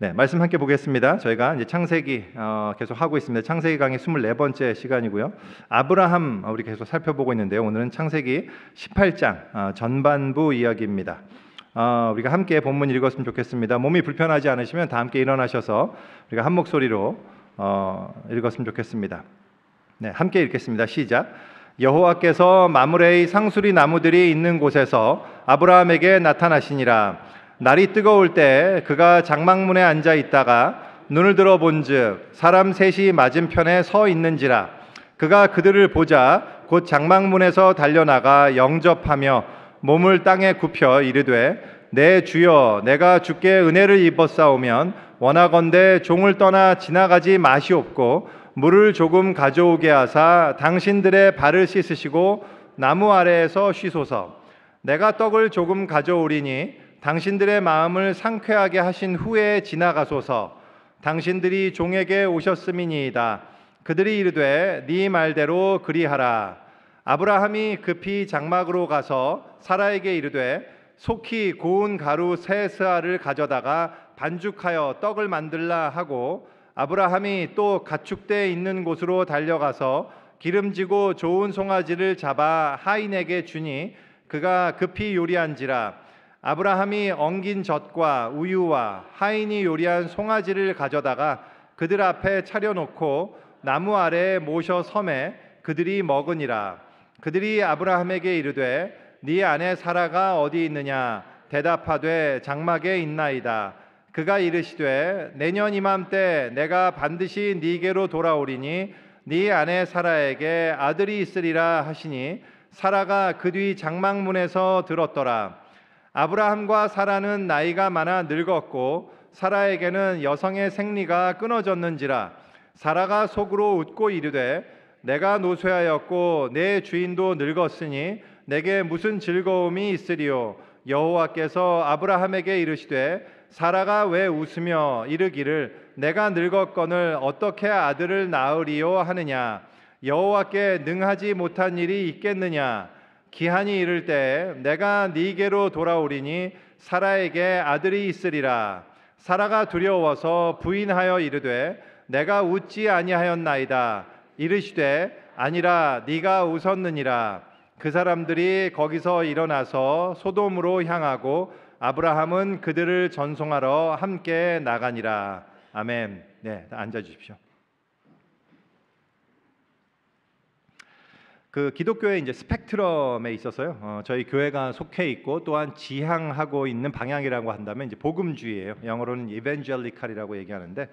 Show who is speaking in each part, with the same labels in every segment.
Speaker 1: 네, 말씀 함께 보겠습니다. 저희가 이제 창세기 계속 하고 있습니다. 창세기 강의 24번째 시간이고요. 아브라함 우리 계속 살펴보고 있는데요. 오늘은 창세기 18장 전반부 이야기입니다. 우리가 함께 본문 읽었으면 좋겠습니다. 몸이 불편하지 않으시면 다 함께 일어나셔서 우리가 한 목소리로 읽었으면 좋겠습니다. 네, 함께 읽겠습니다. 시작. 여호와께서 마므레의 상수리 나무들이 있는 곳에서 아브라함에게 나타나시니라. 날이 뜨거울 때 그가 장막문에 앉아 있다가 눈을 들어 본즉 사람 셋이 맞은편에 서 있는지라. 그가 그들을 보자 곧 장막문에서 달려나가 영접하며 몸을 땅에 굽혀 이르되 내 주여 내가 주께 은혜를 입었사오면 원하건대 종을 떠나 지나가지 마시옵고 물을 조금 가져오게 하사 당신들의 발을 씻으시고 나무 아래에서 쉬소서. 내가 떡을 조금 가져오리니 당신들의 마음을 상쾌하게 하신 후에 지나가소서. 당신들이 종에게 오셨음이니이다. 그들이 이르되 네 말대로 그리하라. 아브라함이 급히 장막으로 가서 사라에게 이르되 속히 고운 가루 세 스아를 가져다가 반죽하여 떡을 만들라 하고, 아브라함이 또 가축대 있는 곳으로 달려가서 기름지고 좋은 송아지를 잡아 하인에게 주니 그가 급히 요리한지라. 아브라함이 엉긴 젖과 우유와 하인이 요리한 송아지를 가져다가 그들 앞에 차려놓고 나무 아래에 모셔 섬에 그들이 먹으니라. 그들이 아브라함에게 이르되 네 아내 사라가 어디 있느냐? 대답하되 장막에 있나이다. 그가 이르시되 내년 이맘때 내가 반드시 네게로 돌아오리니 네 아내 사라에게 아들이 있으리라 하시니 사라가 그 뒤 장막문에서 들었더라. 아브라함과 사라는 나이가 많아 늙었고 사라에게는 여성의 생리가 끊어졌는지라. 사라가 속으로 웃고 이르되 내가 노쇠하였고 내 주인도 늙었으니 내게 무슨 즐거움이 있으리요? 여호와께서 아브라함에게 이르시되 사라가 왜 웃으며 이르기를 내가 늙었거늘 어떻게 아들을 낳으리요 하느냐? 여호와께 능하지 못한 일이 있겠느냐? 기한이 이를 때 내가 네게로 돌아오리니 사라에게 아들이 있으리라. 사라가 두려워서 부인하여 이르되 내가 웃지 아니하였나이다. 이르시되 아니라 네가 웃었느니라. 그 사람들이 거기서 일어나서 소돔으로 향하고 아브라함은 그들을 전송하러 함께 나가니라. 아멘. 네, 앉아 주십시오. 그 기독교의 이제 스펙트럼에 있어서요, 저희 교회가 속해 있고 또한 지향하고 있는 방향이라고 한다면 이제 복음주의예요. 영어로는 evangelical이라고 얘기하는데,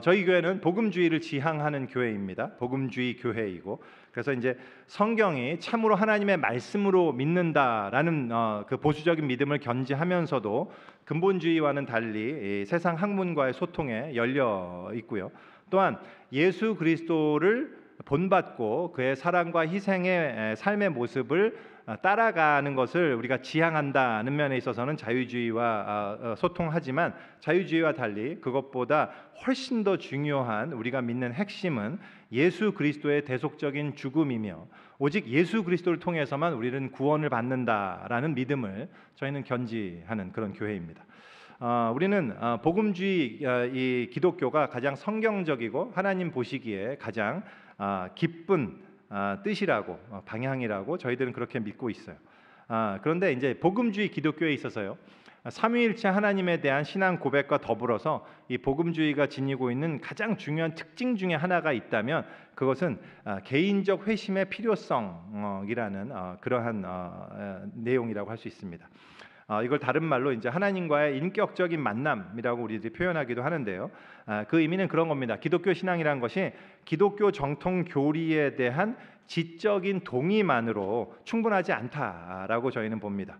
Speaker 1: 저희 교회는 복음주의를 지향하는 교회입니다. 복음주의 교회이고, 그래서 이제 성경이 참으로 하나님의 말씀으로 믿는다라는 그 보수적인 믿음을 견지하면서도 근본주의와는 달리 세상 학문과의 소통에 열려 있고요. 또한 예수 그리스도를 본받고 그의 사랑과 희생의 삶의 모습을 따라가는 것을 우리가 지향한다는 면에 있어서는 자유주의와 소통하지만, 자유주의와 달리 그것보다 훨씬 더 중요한 우리가 믿는 핵심은 예수 그리스도의 대속적인 죽음이며 오직 예수 그리스도를 통해서만 우리는 구원을 받는다라는 믿음을 저희는 견지하는 그런 교회입니다. 우리는 복음주의 이 기독교가 가장 성경적이고 하나님 보시기에 가장 기쁜 뜻이라고 방향이라고 저희들은 그렇게 믿고 있어요. 그런데 이제 복음주의 기독교에 있어서요, 삼위일체 하나님에 대한 신앙 고백과 더불어서 이 복음주의가 지니고 있는 가장 중요한 특징 중에 하나가 있다면 그것은 개인적 회심의 필요성이라는 그러한 내용이라고 할 수 있습니다. 이걸 다른 말로 이제 하나님과의 인격적인 만남이라고 우리들이 표현하기도 하는데요. 그 의미는 그런 겁니다. 기독교 신앙이라는 것이 기독교 정통 교리에 대한 지적인 동의만으로 충분하지 않다라고 저희는 봅니다.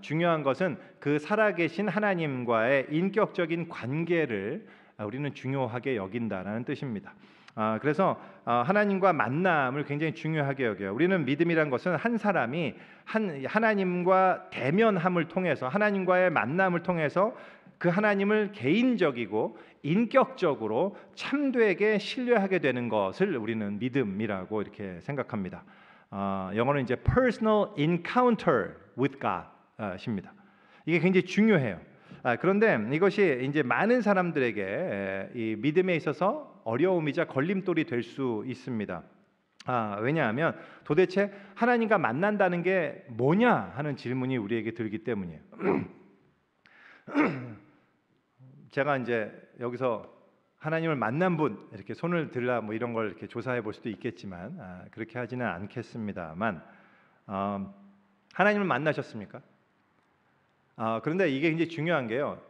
Speaker 1: 중요한 것은 그 살아계신 하나님과의 인격적인 관계를 우리는 중요하게 여긴다라는 뜻입니다. 그래서 하나님과 만남을 굉장히 중요하게 여겨요. 우리는 믿음이란 것은 한 사람이 하나님과 대면함을 통해서, 하나님과의 만남을 통해서 그 하나님을 개인적이고 인격적으로 참되게 신뢰하게 되는 것을 우리는 믿음이라고 이렇게 생각합니다. 영어는 이제 personal encounter with God입니다. 이게 굉장히 중요해요. 그런데 이것이 이제 많은 사람들에게 이 믿음에 있어서 어려움이자 걸림돌이 될 수 있습니다. 왜냐하면 도대체 하나님과 만난다는 게 뭐냐 하는 질문이 우리에게 들기 때문이에요. 제가 이제 여기서 하나님을 만난 분 이렇게 손을 들라 뭐 이런 걸 이렇게 조사해 볼 수도 있겠지만 그렇게 하지는 않겠습니다만 하나님을 만나셨습니까? 그런데 이게 굉장히 중요한 게요.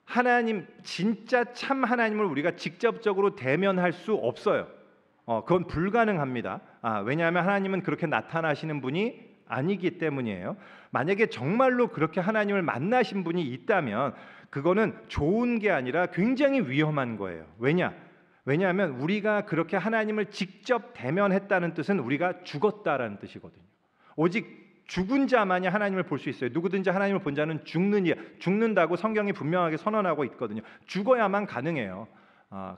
Speaker 1: 하나님 진짜 참 하나님을 우리가 직접적으로 대면할 수 없어요. 그건 불가능합니다. 왜냐하면 하나님은 그렇게 나타나시는 분이 아니기 때문이에요. 만약에 정말로 그렇게 하나님을 만나신 분이 있다면 그거는 좋은 게 아니라 굉장히 위험한 거예요. 왜냐하면 우리가 그렇게 하나님을 직접 대면했다는 뜻은 우리가 죽었다라는 뜻이거든요. 오직 죽은 자만이 하나님을 볼 수 있어요. 누구든지 하나님을 본 자는 죽는다고 성경이 분명하게 선언하고 있거든요. 죽어야만 가능해요.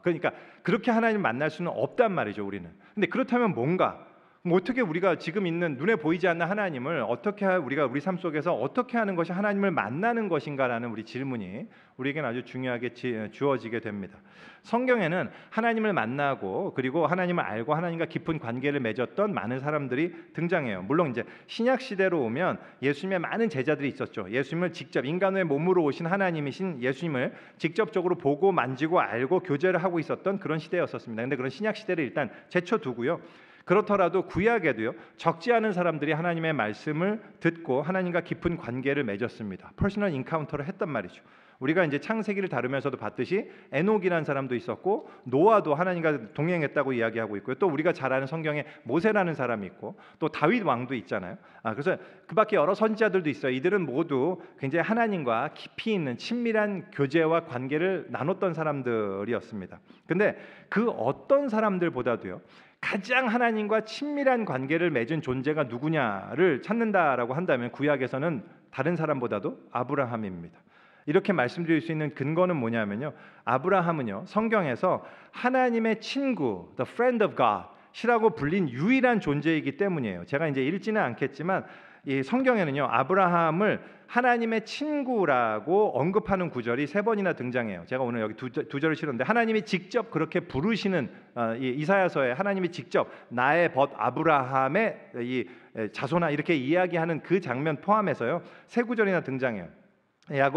Speaker 1: 그러니까 그렇게 하나님을 만날 수는 없단 말이죠, 우리는. 근데 그렇다면 뭔가? 어떻게 우리가 지금 있는 눈에 보이지 않는 하나님을 어떻게 우리가 우리 삶 속에서 어떻게 하는 것이 하나님을 만나는 것인가라는 우리 질문이 우리에게는 아주 중요하게 주어지게 됩니다. 성경에는 하나님을 만나고 그리고 하나님을 알고 하나님과 깊은 관계를 맺었던 많은 사람들이 등장해요. 물론 이제 신약 시대로 오면 예수님의 많은 제자들이 있었죠. 예수님을 직접 인간의 몸으로 오신 하나님이신 예수님을 직접적으로 보고 만지고 알고 교제를 하고 있었던 그런 시대였었습니다. 근데 그런 신약 시대를 일단 제쳐두고요. 그렇더라도 구약에도요, 적지 않은 사람들이 하나님의 말씀을 듣고 하나님과 깊은 관계를 맺었습니다. 퍼스널 인카운터를 했단 말이죠. 우리가 이제 창세기를 다루면서도 봤듯이 에녹이라는 사람도 있었고 노아도 하나님과 동행했다고 이야기하고 있고요. 또 우리가 잘 아는 성경에 모세라는 사람이 있고 또 다윗 왕도 있잖아요. 그래서 그 밖에 여러 선지자들도 있어요. 이들은 모두 굉장히 하나님과 깊이 있는 친밀한 교제와 관계를 나눴던 사람들이었습니다. 근데 그 어떤 사람들보다도요, 가장 하나님과 친밀한 관계를 맺은 존재가 누구냐를 찾는다라고 한다면 구약에서는 다른 사람보다도 아브라함입니다. 이렇게 말씀드릴 수 있는 근거는 뭐냐면요, 아브라함은요 성경에서 하나님의 친구, the friend of God이라고 불린 유일한 존재이기 때문이에요. 제가 이제 읽지는 않겠지만 이 성경에는요 아브라함을 하나님의 친구라고 언급하는 구절이 3번이나 등장해요. 제가 오늘 여기 두 절을 실었는데 하나님이 직접 그렇게 부르시는 이사야서에 하나님이 직접 나의 벗 아브라함의 이 자손아 이렇게 이야기하는 그 장면 포함해서요 3구절이나 등장해요.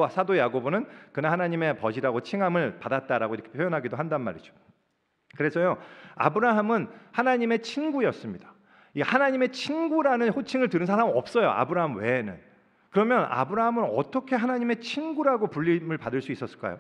Speaker 1: 사도 야고보는 그는 하나님의 벗이라고 칭함을 받았다라고 이렇게 표현하기도 한단 말이죠. 그래서요 아브라함은 하나님의 친구였습니다. 이 하나님의 친구라는 호칭을 들은 사람은 없어요. 아브라함 외에는. 그러면 아브라함은 어떻게 하나님의 친구라고 불림을 받을 수 있었을까요?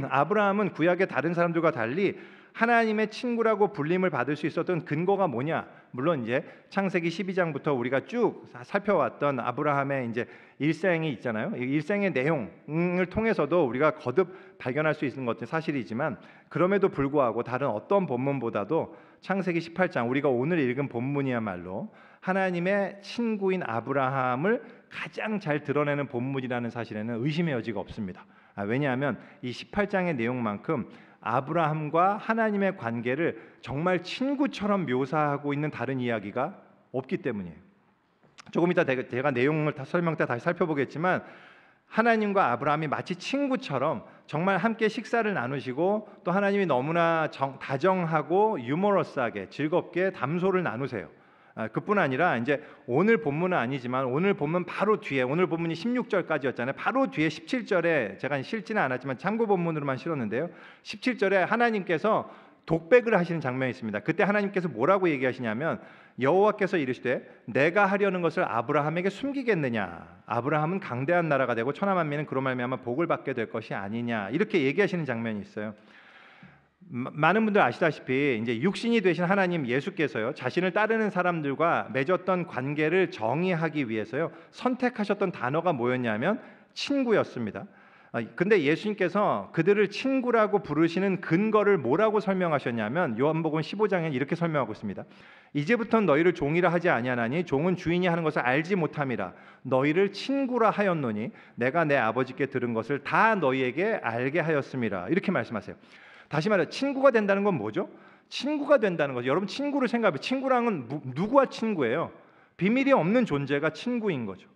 Speaker 1: 아브라함은 구약의 다른 사람들과 달리 하나님의 친구라고 불림을 받을 수 있었던 근거가 뭐냐? 물론 이제 창세기 12장부터 우리가 쭉 살펴왔던 아브라함의 이제 일생이 있잖아요. 일생의 내용을 통해서도 우리가 거듭 발견할 수 있는 것은 사실이지만 그럼에도 불구하고 다른 어떤 본문보다도 창세기 18장 우리가 오늘 읽은 본문이야말로 하나님의 친구인 아브라함을 가장 잘 드러내는 본문이라는 사실에는 의심의 여지가 없습니다. 왜냐하면 이 18장의 내용만큼 아브라함과 하나님의 관계를 정말 친구처럼 묘사하고 있는 다른 이야기가 없기 때문이에요. 조금 이따 제가 내용을 설명 때 다시 살펴보겠지만 하나님과 아브라함이 마치 친구처럼 정말 함께 식사를 나누시고 또 하나님이 너무나 다정하고 유머러스하게 즐겁게 담소를 나누세요. 그뿐 아니라 이제 오늘 본문은 아니지만 오늘 본문 바로 뒤에 오늘 본문이 16절까지였잖아요. 바로 뒤에 17절에 제가 실지는 않았지만 참고 본문으로만 실었는데요. 17절에 하나님께서 독백을 하시는 장면이 있습니다. 그때 하나님께서 뭐라고 얘기하시냐면 여호와께서 이르시되 내가 하려는 것을 아브라함에게 숨기겠느냐? 아브라함은 강대한 나라가 되고 천하 만민은 그로 말미암아 복을 받게 될 것이 아니냐? 이렇게 얘기하시는 장면이 있어요. 많은 분들 아시다시피 이제 육신이 되신 하나님 예수께서요 자신을 따르는 사람들과 맺었던 관계를 정의하기 위해서요 선택하셨던 단어가 뭐였냐면 친구였습니다. 근데 예수님께서 그들을 친구라고 부르시는 근거를 뭐라고 설명하셨냐면 요한복음 15장에 이렇게 설명하고 있습니다. 이제부터는 너희를 종이라 하지 아니하나니 종은 주인이 하는 것을 알지 못함이라. 너희를 친구라 하였노니 내가 내 아버지께 들은 것을 다 너희에게 알게 하였음이라. 이렇게 말씀하세요. 다시 말해 친구가 된다는 건 뭐죠? 친구가 된다는 거죠. 여러분 친구를 생각해요. 친구랑은 누구와 친구예요? 비밀이 없는 존재가 친구인 거죠.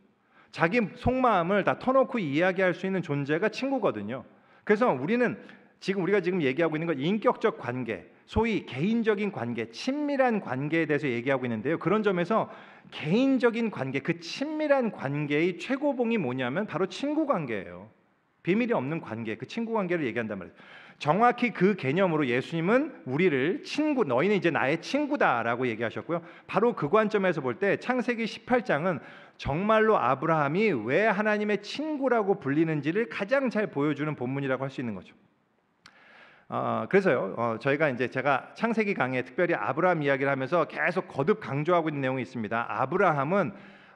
Speaker 1: 자기 속마음을 다 터놓고 이야기할 수 있는 존재가 친구거든요. 그래서 우리가 지금 얘기하고 있는 건 인격적 관계, 소위 개인적인 관계, 친밀한 관계에 대해서 얘기하고 있는데요. 그런 점에서 개인적인 관계, 그 친밀한 관계의 최고봉이 뭐냐면 바로 친구 관계예요. 비밀이 없는 관계, 그 친구 관계를 얘기한단 말이에요. 정확히 그 개념으로 예수님은 우리를 너희는 이제 나의 친구다라고 얘기하셨고요. 바로 그 관점에서 볼 때 창세기 18장은 정말로 아브라함이 왜 하나님의 친구라고 불리는지를 가장 잘 보여주는 본문이라고 할 수 있는 거죠. 그래서요, 제가 창세기 강의에 특별히 아브라함 이야기를 하면서 계속 거듭 강조하고 있는 내용이 있습니다.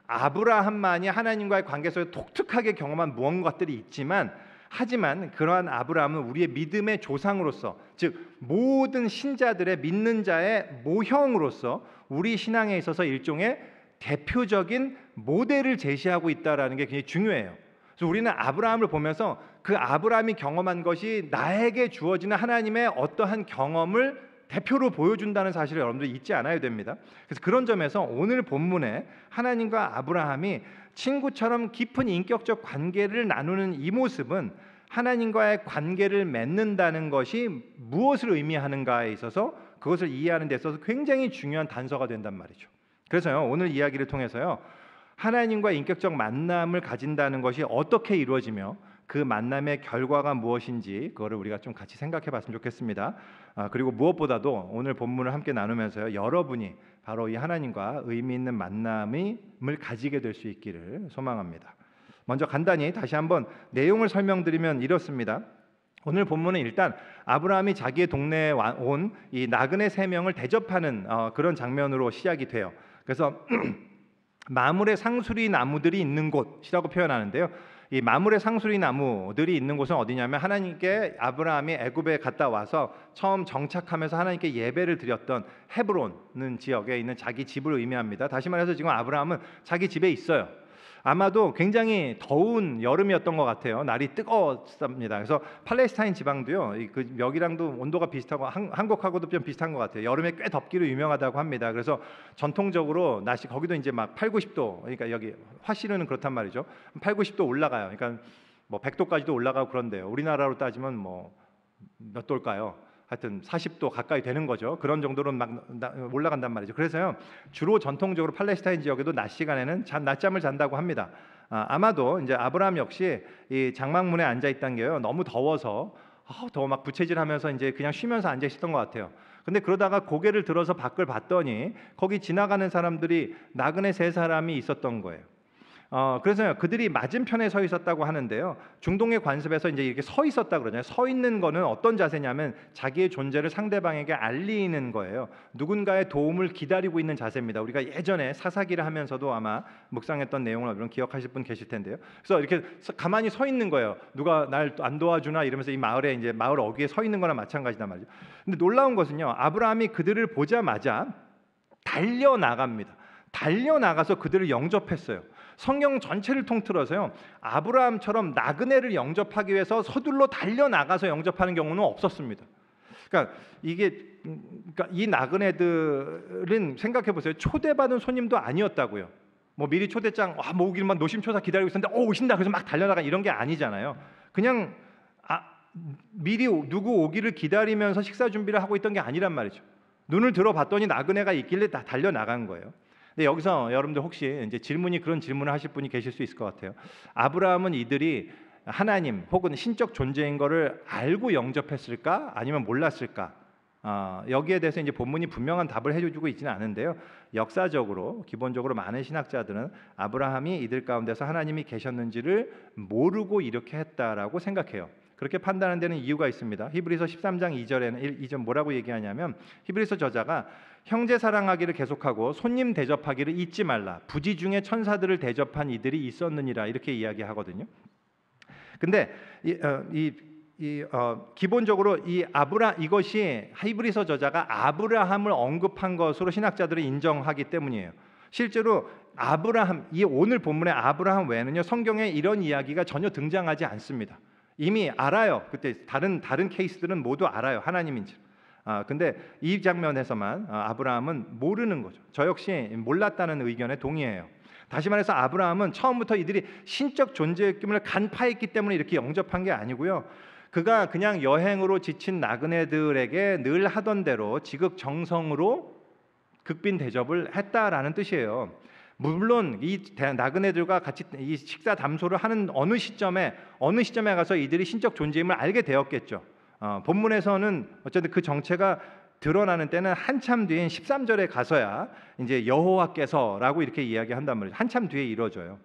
Speaker 1: 아브라함만이 하나님과의 관계 속에 독특하게 경험한 무언가들이 있지만, 하지만 그러한 아브라함은 우리의 믿음의 조상으로서, 즉 모든 신자들의 믿는 자의 모형으로서 우리 신앙에 있어서 일종의 대표적인 모델을 제시하고 있다라는 게 굉장히 중요해요. 그래서 우리는 아브라함을 보면서 그 아브라함이 경험한 것이 나에게 주어지는 하나님의 어떠한 경험을 대표로 보여준다는 사실을 여러분들 잊지 않아야 됩니다. 그래서 그런 점에서 오늘 본문에 하나님과 아브라함이 친구처럼 깊은 인격적 관계를 나누는 이 모습은 하나님과의 관계를 맺는다는 것이 무엇을 의미하는가에 있어서 그것을 이해하는 데 있어서 굉장히 중요한 단서가 된단 말이죠. 그래서요, 오늘 이야기를 통해서요, 하나님과 인격적 만남을 가진다는 것이 어떻게 이루어지며 그 만남의 결과가 무엇인지 그거를 우리가 좀 같이 생각해 봤으면 좋겠습니다. 그리고 무엇보다도 오늘 본문을 함께 나누면서요, 여러분이 바로 이 하나님과 의미 있는 만남을 가지게 될 수 있기를 소망합니다. 먼저 간단히 다시 한번 내용을 설명드리면 이렇습니다. 오늘 본문은 일단 아브라함이 자기의 동네에 온 이 나그네 3명을 대접하는 그런 장면으로 시작이 돼요. 그래서 마물의 상수리 나무들이 있는 곳이라고 표현하는데요. 이 마물의 상수리 나무들이 있는 곳은 어디냐면 하나님께 아브라함이 애굽에 갔다 와서 처음 정착하면서 하나님께 예배를 드렸던 헤브론은 지역에 있는 자기 집을 의미합니다. 다시 말해서 지금 아브라함은 자기 집에 있어요. 아마도 굉장히 더운 여름이었던 것 같아요. 날이 뜨거웠습니다. 그래서 팔레스타인 지방도요, 여기랑도 온도가 비슷하고 한국하고도 좀 비슷한 것 같아요. 여름에 꽤 덥기로 유명하다고 합니다. 그래서 전통적으로 날씨 거기도 이제 막 8, 90도, 그러니까 여기 화씨르는 그렇단 말이죠. 8, 90도 올라가요. 그러니까 뭐 100도까지도 올라가고 그런데요. 우리나라로 따지면 뭐 몇 도일까요? 하여튼 40도 가까이 되는 거죠. 그런 정도로 막 올라간단 말이죠. 그래서요, 주로 전통적으로 팔레스타인 지역에도 낮 시간에는 낮잠을 잔다고 합니다. 아마도 이제 아브라함 역시 이 장막문에 앉아 있던 게요, 너무 더워서 더워 막 부채질하면서 이제 그냥 쉬면서 앉아 있었던 것 같아요. 근데 그러다가 고개를 들어서 밖을 봤더니 거기 지나가는 사람들이 나그네 3사람이 있었던 거예요. 그래서 그들이 맞은편에 서 있었다고 하는데요. 중동의 관습에서 이제 이렇게 서 있었다 그러잖아요. 서 있는 거는 어떤 자세냐면 자기의 존재를 상대방에게 알리는 거예요. 누군가의 도움을 기다리고 있는 자세입니다. 우리가 예전에 사사기를 하면서도 아마 묵상했던 내용을 여러분 기억하실 분 계실 텐데요. 그래서 이렇게 가만히 서 있는 거예요. 누가 날 안 도와주나 이러면서 이 마을에 이제 마을 어귀에 서 있는 거나 마찬가지단 말이죠. 근데 놀라운 것은요, 아브라함이 그들을 보자마자 달려 나갑니다. 달려 나가서 그들을 영접했어요. 성경 전체를 통틀어서요, 아브라함처럼 나그네를 영접하기 위해서 서둘러 달려 나가서 영접하는 경우는 없었습니다. 그러니까 이 나그네들은 생각해 보세요. 초대받은 손님도 아니었다고요. 뭐 미리 초대장 뭐 오길만 노심초사 기다리고 있었는데 오신다 그래서 막 달려나가 이런 게 아니잖아요. 그냥 미리 누구 오기를 기다리면서 식사 준비를 하고 있던 게 아니란 말이죠. 눈을 들어봤더니 나그네가 있길래 다 달려 나간 거예요. 근데 여기서 여러분들 혹시 이제 그런 질문을 하실 분이 계실 수 있을 것 같아요. 아브라함은 이들이 하나님 혹은 신적 존재인 것을 알고 영접했을까? 아니면 몰랐을까? 여기에 대해서 이제 본문이 분명한 답을 해주고 있지는 않은데요. 역사적으로 기본적으로 많은 신학자들은 아브라함이 이들 가운데서 하나님이 계셨는지를 모르고 이렇게 했다라고 생각해요. 그렇게 판단하는 데는 이유가 있습니다. 히브리서 13장 2절에는 2절 뭐라고 얘기하냐면, 히브리서 저자가 형제 사랑하기를 계속하고 손님 대접하기를 잊지 말라. 부지 중에 천사들을 대접한 이들이 있었느니라 이렇게 이야기하거든요. 근데 기본적으로 이것이 히브리서 저자가 아브라함을 언급한 것으로 신학자들이 인정하기 때문이에요. 실제로 오늘 본문의 아브라함 외에는요, 성경에 이런 이야기가 전혀 등장하지 않습니다. 이미 알아요. 그때 다른 케이스들은 모두 알아요. 하나님인지. 근데 이 장면에서만 아브라함은 모르는 거죠. 저 역시 몰랐다는 의견에 동의해요. 다시 말해서 아브라함은 처음부터 이들이 신적 존재임을 간파했기 때문에 이렇게 영접한 게 아니고요. 그가 그냥 여행으로 지친 나그네들에게 늘 하던 대로 지극정성으로 극빈 대접을 했다라는 뜻이에요. 물론 이 나그네들과 같이 이 식사 담소를 하는 어느 시점에 가서 이들이 신적 존재임을 알게 되었겠죠. 본문에서는 어쨌든 그 정체가 드러나는 때는 한참 뒤인 13절에 가서야 이제 여호와께서라고 이렇게 이야기한단 말이죠. 한참 뒤에 이루어져요.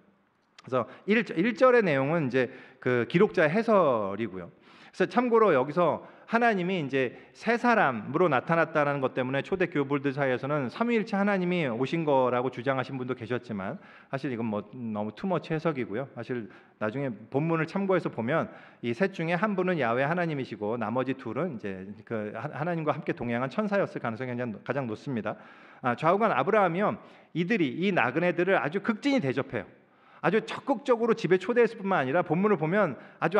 Speaker 1: 그래서 1절의 내용은 이제 그 기록자의 해설이고요. 그래서 참고로 여기서 하나님이 이제 세 사람으로 나타났다는 것 때문에 초대 교부들 사이에서는 삼위일체 하나님이 오신 거라고 주장하신 분도 계셨지만 사실 이건 뭐 너무 투머치 해석이고요. 사실 나중에 본문을 참고해서 보면 이 셋 중에 한 분은 야훼 하나님이시고 나머지 둘은 이제 그 하나님과 함께 동행한 천사였을 가능성이 가장 높습니다. 좌우간 아브라함이요, 이 나그네들을 아주 극진히 대접해요. 아주 적극적으로 집에 초대했을 뿐만 아니라 본문을 보면 아주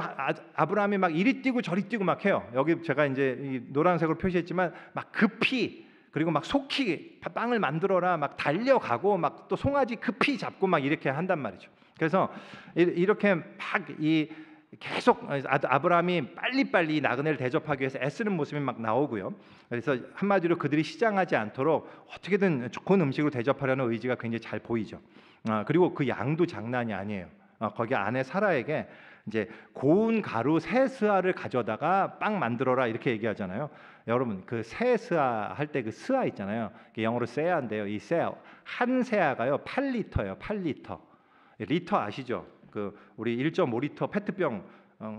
Speaker 1: 아브라함이 막 이리 뛰고 저리 뛰고 막 해요. 여기 제가 이제 이 노란색으로 표시했지만 막 급히, 그리고 막 속히 빵을 만들어라 막 달려가고 막 또 송아지 급히 잡고 막 이렇게 한단 말이죠. 그래서 이렇게 막 계속 아브라함이 빨리빨리 나그네를 대접하기 위해서 애쓰는 모습이 막 나오고요. 그래서 한마디로 그들이 시장하지 않도록 어떻게든 좋은 음식으로 대접하려는 의지가 굉장히 잘 보이죠. 그리고 그 양도 장난이 아니에요. 거기 안에 사라에게 이제 고운 가루 세 스아를 가져다가 빵 만들어라 이렇게 얘기하잖아요. 여러분 그 세 스아 할 때 그 스아 있잖아요. 영어로 세아인데요. 이 세아 한 세아가요 8리터예요. 8리터. 리터 아시죠? 그 우리 1.5리터 페트병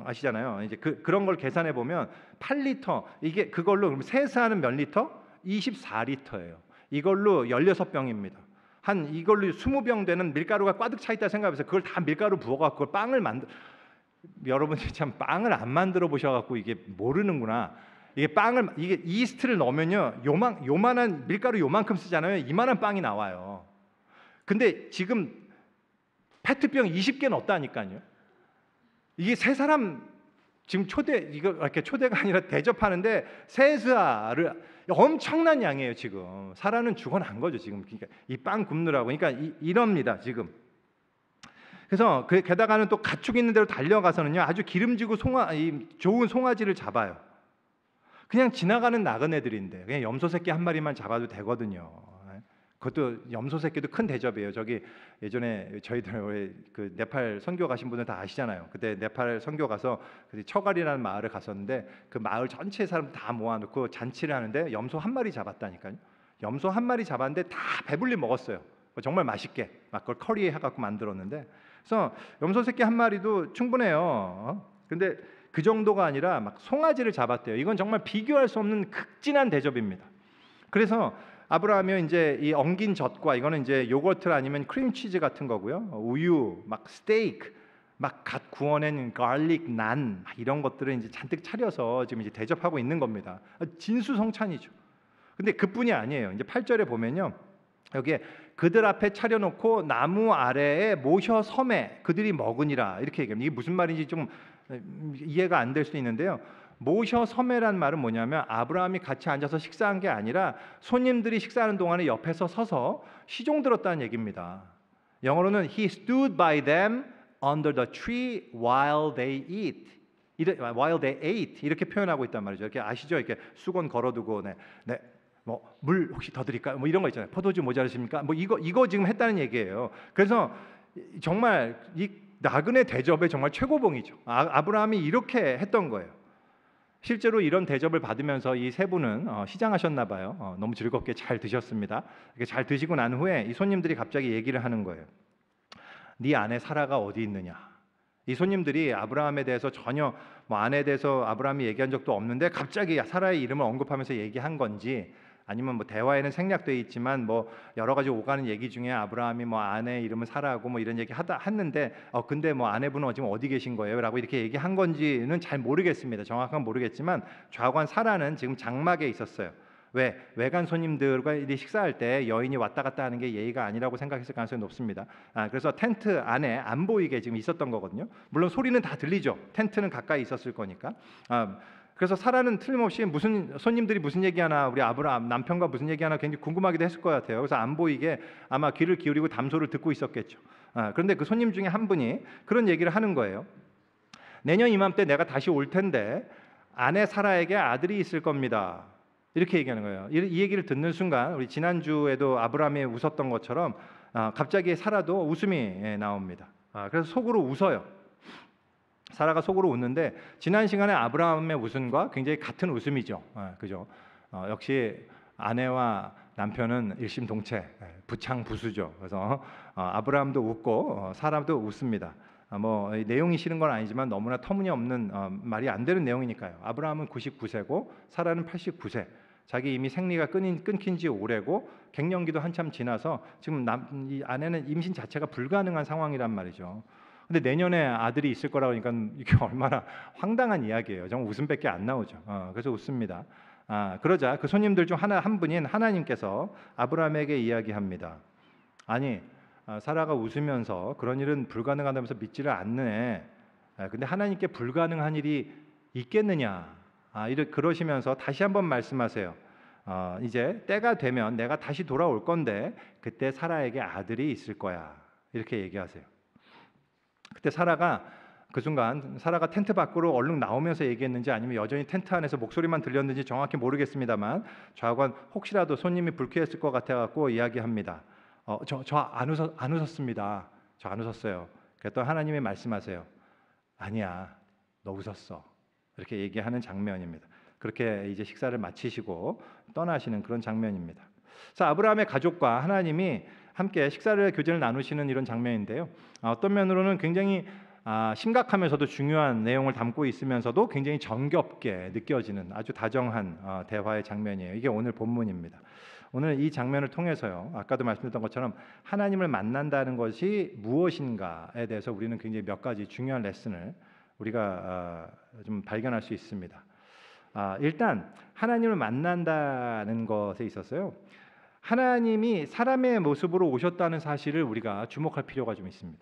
Speaker 1: 아시잖아요. 이제 그런 걸 계산해 보면 8리터, 이게 그걸로 그럼 세 스아는 몇 리터? 24리터예요. 이걸로 16병입니다. 한 이걸로 20병 되는 밀가루가 꽈득 차 있다 생각해서 그걸 다 밀가루 부어갖고 그걸 빵을 여러분이 참 빵을 안 만들어 보셔갖고 이게 모르는구나. 이게 이스트를 넣으면요 요만한 밀가루 요만큼 쓰잖아요. 이만한 빵이 나와요. 근데 지금 페트병 20개 넣었다니까요. 이게 세 사람 지금 이렇게 초대가 아니라 대접하는데 세스아를 엄청난 양이에요. 지금 사라는 죽어난 거죠. 지금 그러니까 이 빵 굽느라고. 그러니까 이럽니다. 지금. 그래서 게다가는 또 가축 있는 대로 달려가서는요 아주 기름지고 좋은 송아지를 잡아요. 그냥 지나가는 나그네들인데 그냥 염소 새끼 한 마리만 잡아도 되거든요. 그것도 염소 새끼도 큰 대접이에요. 저기 예전에 저희들 그 네팔 선교 가신 분들 다 아시잖아요. 그때 네팔 선교 가서 처갈이라는 마을을 갔었는데 그 마을 전체 사람 다 모아놓고 잔치를 하는데 염소 한 마리 잡았다니까요. 염소 한 마리 잡았는데 다 배불리 먹었어요. 정말 맛있게 막 그걸 커리에 해갖고 만들었는데, 그래서 염소 새끼 한 마리도 충분해요. 근데 그 정도가 아니라 막 송아지를 잡았대요. 이건 정말 비교할 수 없는 극진한 대접입니다. 그래서 아브라함이 이제 이 엉긴 젖과 이거는 이제 요거트 아니면 크림치즈 같은 거고요. 우유, 막 스테이크, 막 갓 구워낸 갈릭 난 이런 것들을 이제 잔뜩 차려서 지금 이제 대접하고 있는 겁니다. 진수성찬이죠. 근데 그뿐이 아니에요. 이제 8절에 보면요. 여기에 그들 앞에 차려놓고 나무 아래에 모셔 섬에 그들이 먹으니라 이렇게 얘기합니다. 이게 무슨 말인지 좀 이해가 안 될 수 있는데요. 모셔 섬에란 말은 뭐냐면 아브라함이 같이 앉아서 식사한 게 아니라 손님들이 식사하는 동안에 옆에서 서서 시종 들었다는 얘기입니다. 영어로는 He stood by them under the tree while they ate 이렇게 표현하고 있단 말이죠. 이렇게 아시죠? 이렇게 수건 걸어두고 뭐 물 혹시 더 드릴까요? 뭐 이런 거 있잖아요. 포도주 모자르십니까? 뭐 이거 지금 했다는 얘기예요. 그래서 정말 이 나그네 대접의 정말 최고봉이죠. 아브라함이 이렇게 했던 거예요. 실제로 이런 대접을 받으면서 이 세 분은 시장하셨나 봐요. 너무 즐겁게 잘 드셨습니다. 이렇게 잘 드시고 난 후에 이 손님들이 갑자기 얘기를 하는 거예요. 네 아내 사라가 어디 있느냐? 이 손님들이 아브라함에 대해서 전혀 아내에 대해서 아브라함이 얘기한 적도 없는데 갑자기 사라의 이름을 언급하면서 얘기한 건지, 아니면 뭐 대화에는 생략되어 있지만 뭐 여러 가지 오가는 얘기 중에 아브라함이 뭐 아내 이름은 사라고 뭐 이런 얘기 했는데 근데 뭐 아내분은 지금 어디 계신 거예요?라고 이렇게 얘기한 건지는 잘 모르겠습니다. 정확한 모르겠지만 좌우간 사라는 지금 장막에 있었어요. 왜? 외간 손님들과 식사할 때 여인이 왔다 갔다 하는 게 예의가 아니라고 생각했을 가능성이 높습니다. 그래서 텐트 안에 안 보이게 지금 있었던 거거든요. 물론 소리는 다 들리죠. 텐트는 가까이 있었을 거니까. 그래서 사라는 틀림없이 무슨 손님들이 무슨 얘기하나, 우리 아브라함 남편과 무슨 얘기하나 굉장히 궁금하기도 했을 것 같아요. 그래서 안 보이게 아마 귀를 기울이고 담소를 듣고 있었겠죠. 그런데 그 손님 중에 한 분이 그런 얘기를 하는 거예요. 내년 이맘때 내가 다시 올 텐데 아내 사라에게 아들이 있을 겁니다. 이렇게 얘기하는 거예요. 이 얘기를 듣는 순간 우리 지난주에도 아브라함이 웃었던 것처럼 갑자기 사라도 웃음이 나옵니다. 그래서 속으로 웃어요. 사라가 속으로 웃는데 지난 시간에 아브라함의 웃음과 굉장히 같은 웃음이죠. 그죠? 역시 아내와 남편은 일심동체, 부창부수죠. 그래서 아브라함도 웃고 사라도 웃습니다. 뭐 내용이 싫은 건 아니지만 너무나 터무니없는 말이 안 되는 내용이니까요. 아브라함은 99세고 사라는 89세. 자기 이미 생리가 끊긴 지 오래고 갱년기도 한참 지나서 지금 이 아내는 임신 자체가 불가능한 상황이란 말이죠. 근데 내년에 아들이 있을 거라고 하니까 이게 얼마나 황당한 이야기예요. 정말 웃음밖에 안 나오죠. 그래서 웃습니다. 그러자 그 손님들 중 한 분인 하나님께서 아브라함에게 이야기합니다. 아니, 사라가 웃으면서 그런 일은 불가능하다면서 믿지를 않네. 근데 하나님께 불가능한 일이 있겠느냐? 그러시면서 다시 한번 말씀하세요. 이제 때가 되면 내가 다시 돌아올 건데 그때 사라에게 아들이 있을 거야. 이렇게 얘기하세요. 그때 사라가 그 순간 사라가 텐트 밖으로 얼른 나오면서 얘기했는지 아니면 여전히 텐트 안에서 목소리만 들렸는지 정확히 모르겠습니다만 좌우간 혹시라도 손님이 불쾌했을 것 같아갖고 이야기합니다. 저 안 웃었습니다. 저 안 웃었어요. 그랬더니 하나님이 말씀하세요. 아니야, 너 웃었어. 이렇게 얘기하는 장면입니다. 그렇게 이제 식사를 마치시고 떠나시는 그런 장면입니다. 자, 아브라함의 가족과 하나님이 함께 식사를 교제를 나누시는 이런 장면인데요. 어떤 면으로는 굉장히 심각하면서도 중요한 내용을 담고 있으면서도 굉장히 정겹게 느껴지는 아주 다정한 대화의 장면이에요. 이게 오늘 본문입니다. 오늘 이 장면을 통해서요, 아까도 말씀드렸던 것처럼 하나님을 만난다는 것이 무엇인가에 대해서 우리는 굉장히 몇 가지 중요한 레슨을 우리가 좀 발견할 수 있습니다. 일단 하나님을 만난다는 것에 있어서요, 하나님이 사람의 모습으로 오셨다는 사실을 우리가 주목할 필요가 좀 있습니다.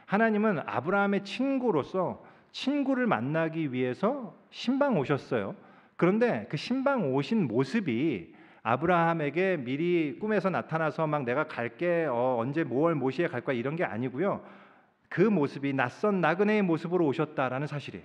Speaker 1: 하나님은 아브라함의 친구로서 친구를 만나기 위해서 신방 오셨어요. 그런데 그 신방 오신 모습이 아브라함에게 미리 꿈에서 나타나서 막 내가 갈게, 언제 뭐월 모시에 갈 거야 이런 게 아니고요. 그 모습이 낯선 나그네의 모습으로 오셨다라는 사실이에요.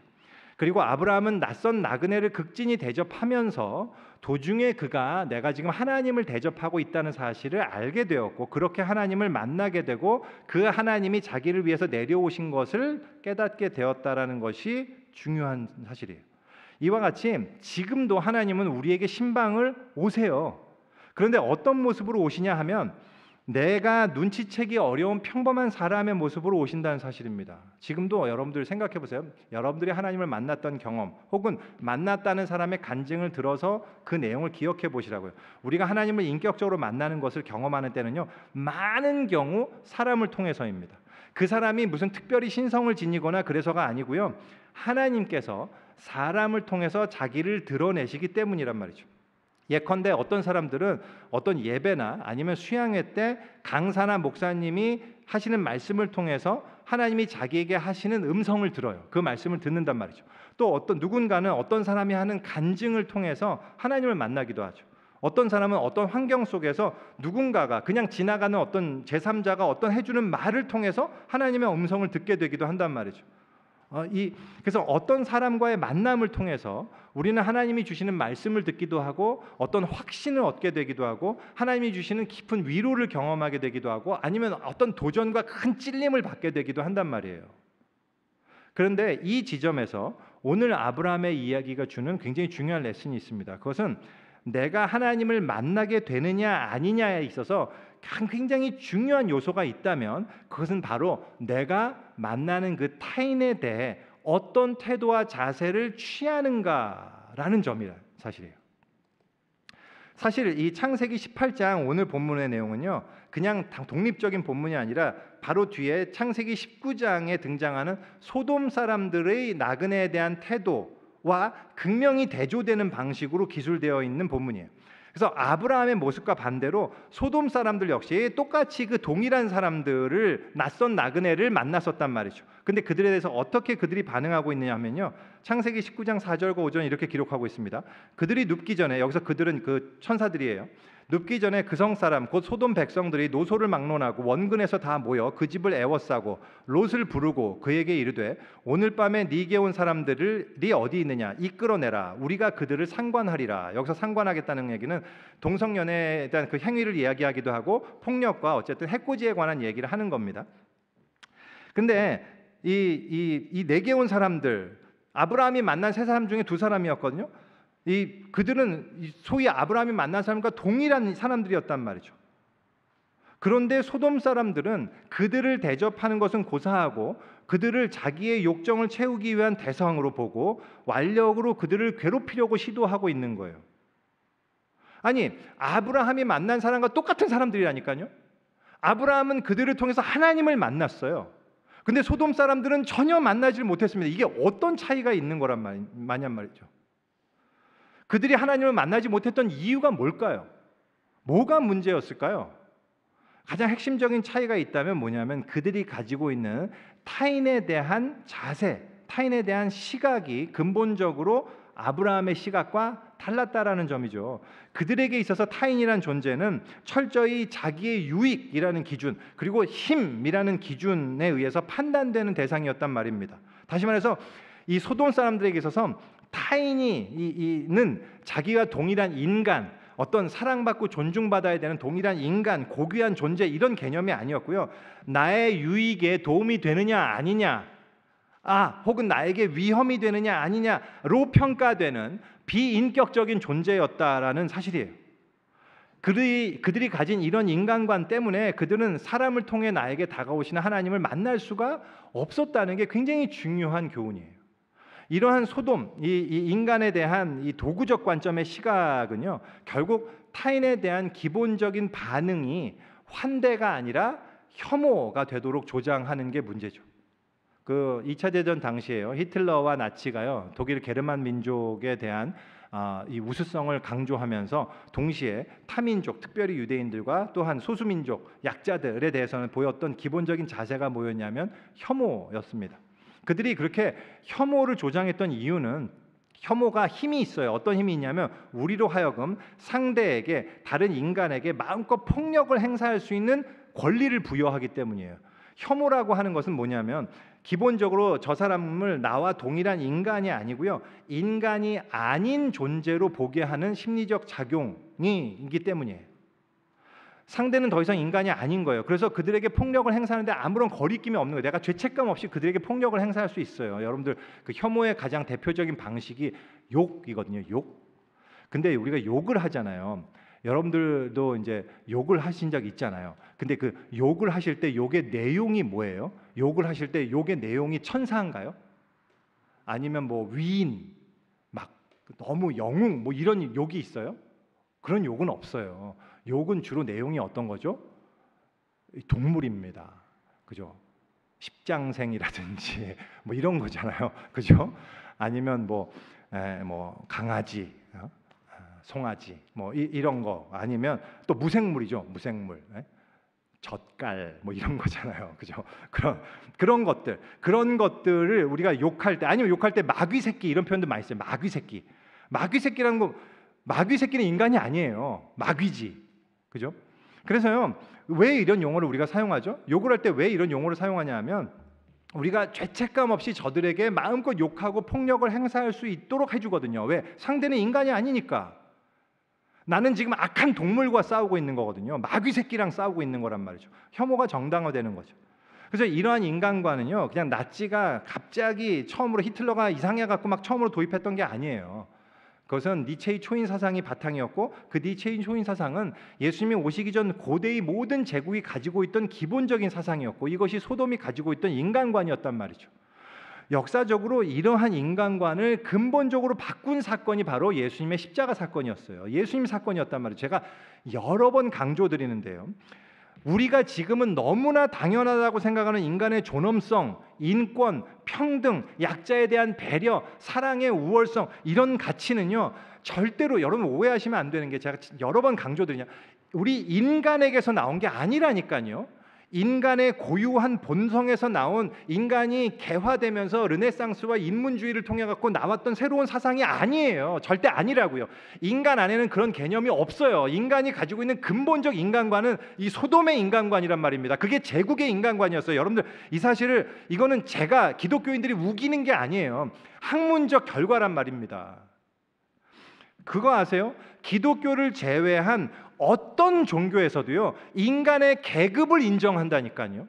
Speaker 1: 그리고 아브라함은 낯선 나그네를 극진히 대접하면서 도중에 그가 내가 지금 하나님을 대접하고 있다는 사실을 알게 되었고, 그렇게 하나님을 만나게 되고 그 하나님이 자기를 위해서 내려오신 것을 깨닫게 되었다라는 것이 중요한 사실이에요. 이와 같이 지금도 하나님은 우리에게 신방을 오세요. 그런데 어떤 모습으로 오시냐 하면 내가 눈치채기 어려운 평범한 사람의 모습으로 오신다는 사실입니다. 지금도 여러분들 생각해 보세요. 여러분들이 하나님을 만났던 경험 혹은 만났다는 사람의 간증을 들어서 그 내용을 기억해 보시라고요. 우리가 하나님을 인격적으로 만나는 것을 경험하는 때는요, 많은 경우 사람을 통해서입니다. 그 사람이 무슨 특별히 신성을 지니거나 그래서가 아니고요, 하나님께서 사람을 통해서 자기를 드러내시기 때문이란 말이죠. 예컨대 어떤 사람들은 어떤 예배나 아니면 수양회 때 강사나 목사님이 하시는 말씀을 통해서 하나님이 자기에게 하시는 음성을 들어요. 그 말씀을 듣는단 말이죠. 또 어떤 누군가는 어떤 사람이 하는 간증을 통해서 하나님을 만나기도 하죠. 어떤 사람은 어떤 환경 속에서 누군가가 그냥 지나가는 어떤 제3자가 어떤 해주는 말을 통해서 하나님의 음성을 듣게 되기도 한단 말이죠. 그래서 어떤 사람과의 만남을 통해서 우리는 하나님이 주시는 말씀을 듣기도 하고 어떤 확신을 얻게 되기도 하고 하나님이 주시는 깊은 위로를 경험하게 되기도 하고 아니면 어떤 도전과 큰 찔림을 받게 되기도 한단 말이에요. 그런데 이 지점에서 오늘 아브라함의 이야기가 주는 굉장히 중요한 레슨이 있습니다. 그것은 내가 하나님을 만나게 되느냐 아니냐에 있어서 굉장히 중요한 요소가 있다면 그것은 바로 내가 만나는 그 타인에 대해 어떤 태도와 자세를 취하는가라는 점이라 사실이에요. 사실 이 창세기 18장 오늘 본문의 내용은요, 그냥 독립적인 본문이 아니라 바로 뒤에 창세기 19장에 등장하는 소돔 사람들의 나그네에 대한 태도와 극명히 대조되는 방식으로 기술되어 있는 본문이에요. 그래서 아브라함의 모습과 반대로 소돔 사람들 역시 똑같이 그 동일한 사람들을 낯선 나그네를 만났었단 말이죠. 근데 그들에 대해서 어떻게 그들이 반응하고 있느냐 하면요, 창세기 19장 4절과 5절 이렇게 기록하고 있습니다. 그들이 눕기 전에, 여기서 그들은 그 천사들이에요. 눕기 전에 그 성 사람 곧 소돔 백성들이 노소를 막론하고 원근에서 다 모여 그 집을 애워싸고 롯을 부르고 그에게 이르되 오늘 밤에 네게 온 사람들이 어디 있느냐 이끌어내라 우리가 그들을 상관하리라. 여기서 상관하겠다는 얘기는 동성연애에 대한 그 행위를 이야기하기도 하고 폭력과 어쨌든 해코지에 관한 얘기를 하는 겁니다. 근데 이 네게 온 사람들, 아브라함이 만난 세 사람 중에 두 사람이었거든요. 그들은 소위 아브라함이 만난 사람과 동일한 사람들이었단 말이죠. 그런데 소돔 사람들은 그들을 대접하는 것은 고사하고 그들을 자기의 욕정을 채우기 위한 대상으로 보고 완력으로 그들을 괴롭히려고 시도하고 있는 거예요. 아니, 아브라함이 만난 사람과 똑같은 사람들이라니까요. 아브라함은 그들을 통해서 하나님을 만났어요. 근데 소돔 사람들은 전혀 만나질 못했습니다. 이게 어떤 차이가 있는 거란 말이죠. 그들이 하나님을 만나지 못했던 이유가 뭘까요? 뭐가 문제였을까요? 가장 핵심적인 차이가 있다면 뭐냐면 그들이 가지고 있는 타인에 대한 자세, 타인에 대한 시각이 근본적으로 아브라함의 시각과 달랐다라는 점이죠. 그들에게 있어서 타인이란 존재는 철저히 자기의 유익이라는 기준, 그리고 힘이라는 기준에 의해서 판단되는 대상이었단 말입니다. 다시 말해서 이 소돔 사람들에게 있어서 타인이는 자기와 동일한 인간, 어떤 사랑받고 존중받아야 되는 동일한 인간, 고귀한 존재 이런 개념이 아니었고요. 나의 유익에 도움이 되느냐 아니냐, 혹은 나에게 위험이 되느냐 아니냐로 평가되는 비인격적인 존재였다라는 사실이에요. 그들이 가진 이런 인간관 때문에 그들은 사람을 통해 나에게 다가오시는 하나님을 만날 수가 없었다는 게 굉장히 중요한 교훈이에요. 이러한 소돔, 이 인간에 대한 이 도구적 관점의 시각은요, 결국 타인에 대한 기본적인 반응이 환대가 아니라 혐오가 되도록 조장하는 게 문제죠. 그 2차 대전 당시에요, 히틀러와 나치가요, 독일 게르만 민족에 대한 이 우수성을 강조하면서 동시에 타민족, 특별히 유대인들과 또한 소수민족, 약자들에 대해서는 보였던 기본적인 자세가 뭐였냐면 혐오였습니다. 그들이 그렇게 혐오를 조장했던 이유는 혐오가 힘이 있어요. 어떤 힘이 있냐면 우리로 하여금 상대에게, 다른 인간에게 마음껏 폭력을 행사할 수 있는 권리를 부여하기 때문이에요. 혐오라고 하는 것은 뭐냐면 기본적으로 저 사람을 나와 동일한 인간이 아니고요, 인간이 아닌 존재로 보게 하는 심리적 작용이기 때문이에요. 상대는 더 이상 인간이 아닌 거예요. 그래서 그들에게 폭력을 행사하는데 아무런 거리낌이 없는 거예요. 내가 죄책감 없이 그들에게 폭력을 행사할 수 있어요. 여러분들, 그 혐오의 가장 대표적인 방식이 욕이거든요. 욕. 근데 우리가 욕을 하잖아요. 여러분들도 이제 욕을 하신 적 있잖아요. 근데 그 욕을 하실 때 욕의 내용이 뭐예요? 욕을 하실 때 욕의 내용이 천사인가요? 아니면 뭐 위인, 막 너무 영웅, 뭐 이런 욕이 있어요? 그런 욕은 없어요. 욕은 주로 내용이 어떤 거죠? 동물입니다. 그죠? 십장생이라든지 뭐 이런 거잖아요. 그죠? 아니면 뭐 강아지, 송아지, 뭐 이런 거, 아니면 또 무생물이죠. 무생물, 젓갈, 뭐 이런 거잖아요. 그죠? 그런 것들을 우리가 욕할 때, 아니면 욕할 때 마귀 새끼 이런 표현도 많이 써요. 마귀 새끼. 마귀 새끼라는 거, 마귀 새끼는 인간이 아니에요. 마귀지. 그죠? 그래서요, 왜 이런 용어를 우리가 사용하죠? 욕을 할 때 왜 이런 용어를 사용하냐 하면 우리가 죄책감 없이 저들에게 마음껏 욕하고 폭력을 행사할 수 있도록 해주거든요. 왜? 상대는 인간이 아니니까. 나는 지금 악한 동물과 싸우고 있는 거거든요. 마귀 새끼랑 싸우고 있는 거란 말이죠. 혐오가 정당화되는 거죠. 그래서 이러한 인간과는요, 그냥 나치가 갑자기 처음으로, 히틀러가 이상해갖고 막 처음으로 도입했던 게 아니에요. 그것은 니체의 초인 사상이 바탕이었고, 그 니체의 초인 사상은 예수님이 오시기 전 고대의 모든 제국이 가지고 있던 기본적인 사상이었고, 이것이 소돔이 가지고 있던 인간관이었단 말이죠. 역사적으로 이러한 인간관을 근본적으로 바꾼 사건이 바로 예수님의 십자가 사건이었어요. 예수님 사건이었단 말이에요. 제가 여러 번 강조드리는데요, 우리가 지금은 너무나 당연하다고 생각하는 인간의 존엄성, 인권, 평등, 약자에 대한 배려, 사랑의 우월성, 이런 가치는요, 절대로, 여러분 오해하시면 안 되는 게, 제가 여러 번 강조드리냐, 우리 인간에게서 나온 게 아니라니까요. 인간의 고유한 본성에서 나온, 인간이 개화되면서 르네상스와 인문주의를 통해 갖고 나왔던 새로운 사상이 아니에요. 절대 아니라고요. 인간 안에는 그런 개념이 없어요. 인간이 가지고 있는 근본적 인간관은 이 소돔의 인간관이란 말입니다. 그게 제국의 인간관이었어요. 여러분들, 이 사실을, 이거는 제가, 기독교인들이 우기는 게 아니에요. 학문적 결과란 말입니다. 그거 아세요? 기독교를 제외한 어떤 종교에서도요, 인간의 계급을 인정한다니까요.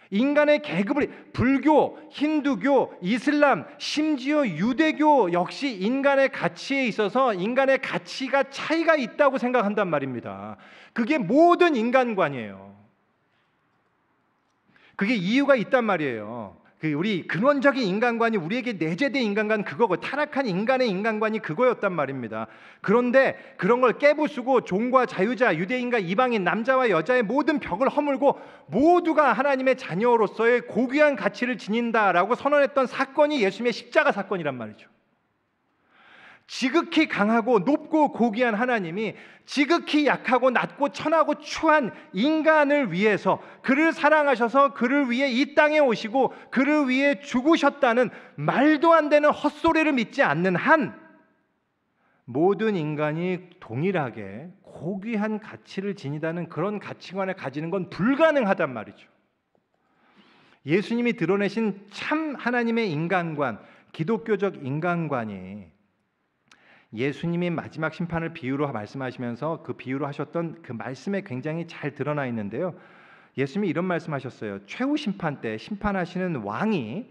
Speaker 1: 인간의 계급을, 불교, 힌두교, 이슬람, 심지어 유대교 역시 인간의 가치에 있어서 인간의 가치가 차이가 있다고 생각한단 말입니다. 그게 모든 인간관이에요. 그게 이유가 있단 말이에요. 우리 근원적인 인간관이 우리에게 내재된 인간관, 그거고, 타락한 인간의 인간관이 그거였단 말입니다. 그런데 그런 걸 깨부수고 종과 자유자, 유대인과 이방인, 남자와 여자의 모든 벽을 허물고 모두가 하나님의 자녀로서의 고귀한 가치를 지닌다라고 선언했던 사건이 예수님의 십자가 사건이란 말이죠. 지극히 강하고 높고 고귀한 하나님이 지극히 약하고 낮고 천하고 추한 인간을 위해서, 그를 사랑하셔서 그를 위해 이 땅에 오시고 그를 위해 죽으셨다는 말도 안 되는 헛소리를 믿지 않는 한, 모든 인간이 동일하게 고귀한 가치를 지니다는 그런 가치관을 가지는 건 불가능하단 말이죠. 예수님이 드러내신 참 하나님의 인간관, 기독교적 인간관이, 예수님이 마지막 심판을 비유로 말씀하시면서 그 비유로 하셨던 그 말씀에 굉장히 잘 드러나 있는데요. 예수님이 이런 말씀하셨어요. 최후 심판 때 심판하시는 왕이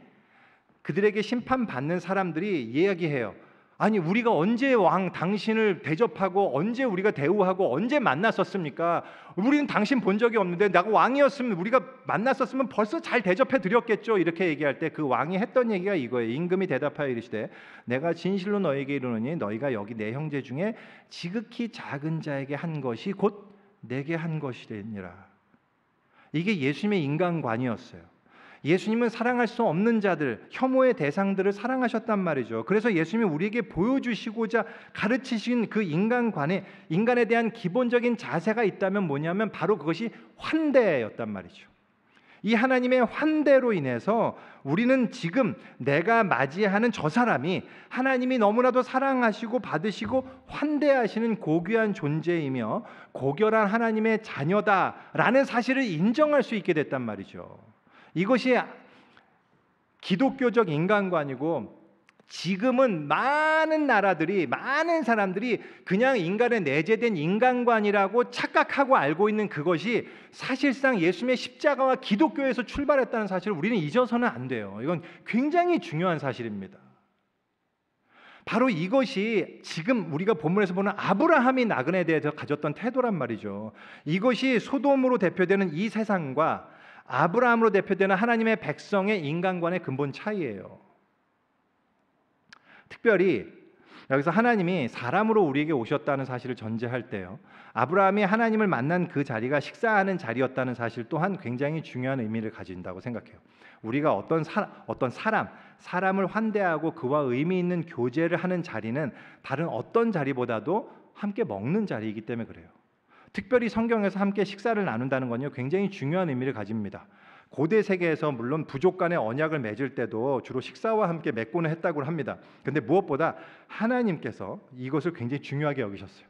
Speaker 1: 그들에게 심판받는 사람들이 이야기해요. 아니, 우리가 언제 왕 당신을 대접하고 언제 우리가 대우하고 언제 만났었습니까? 우리는 당신 본 적이 없는데, 내가 왕이었으면, 우리가 만났었으면 벌써 잘 대접해 드렸겠죠. 이렇게 얘기할 때 그 왕이 했던 얘기가 이거예요. 임금이 대답하여 이르시되, 내가 진실로 너에게 이르노니 너희가 여기 내 형제 중에 지극히 작은 자에게 한 것이 곧 내게 한 것이니라. 이게 예수님의 인간관이었어요. 예수님은 사랑할 수 없는 자들, 혐오의 대상들을 사랑하셨단 말이죠. 그래서 예수님이 우리에게 보여주시고자 가르치신 그 인간관에, 인간에 대한 기본적인 자세가 있다면 뭐냐면 바로 그것이 환대였단 말이죠. 이 하나님의 환대로 인해서 우리는 지금 내가 맞이하는 저 사람이 하나님이 너무나도 사랑하시고 받으시고 환대하시는 고귀한 존재이며 고결한 하나님의 자녀다라는 사실을 인정할 수 있게 됐단 말이죠. 이것이 기독교적 인간관이고, 지금은 많은 나라들이, 많은 사람들이 그냥 인간의 내재된 인간관이라고 착각하고 알고 있는 그것이 사실상 예수님의 십자가와 기독교에서 출발했다는 사실을 우리는 잊어서는 안 돼요. 이건 굉장히 중요한 사실입니다. 바로 이것이 지금 우리가 본문에서 보는 아브라함이 나그네에 대해서 가졌던 태도란 말이죠. 이것이 소돔으로 대표되는 이 세상과 아브라함으로 대표되는 하나님의 백성의 인간관의 근본 차이예요. 특별히 여기서 하나님이 사람으로 우리에게 오셨다는 사실을 전제할 때요, 아브라함이 하나님을 만난 그 자리가 식사하는 자리였다는 사실 또한 굉장히 중요한 의미를 가진다고 생각해요. 우리가 어떤 사람을 환대하고 그와 의미 있는 교제를 하는 자리는 다른 어떤 자리보다도 함께 먹는 자리이기 때문에 그래요. 특별히 성경에서 함께 식사를 나눈다는 건요, 굉장히 중요한 의미를 가집니다. 고대 세계에서 물론 부족 간의 언약을 맺을 때도 주로 식사와 함께 맺고는 했다고 합니다. 그런데 무엇보다 하나님께서 이것을 굉장히 중요하게 여기셨어요.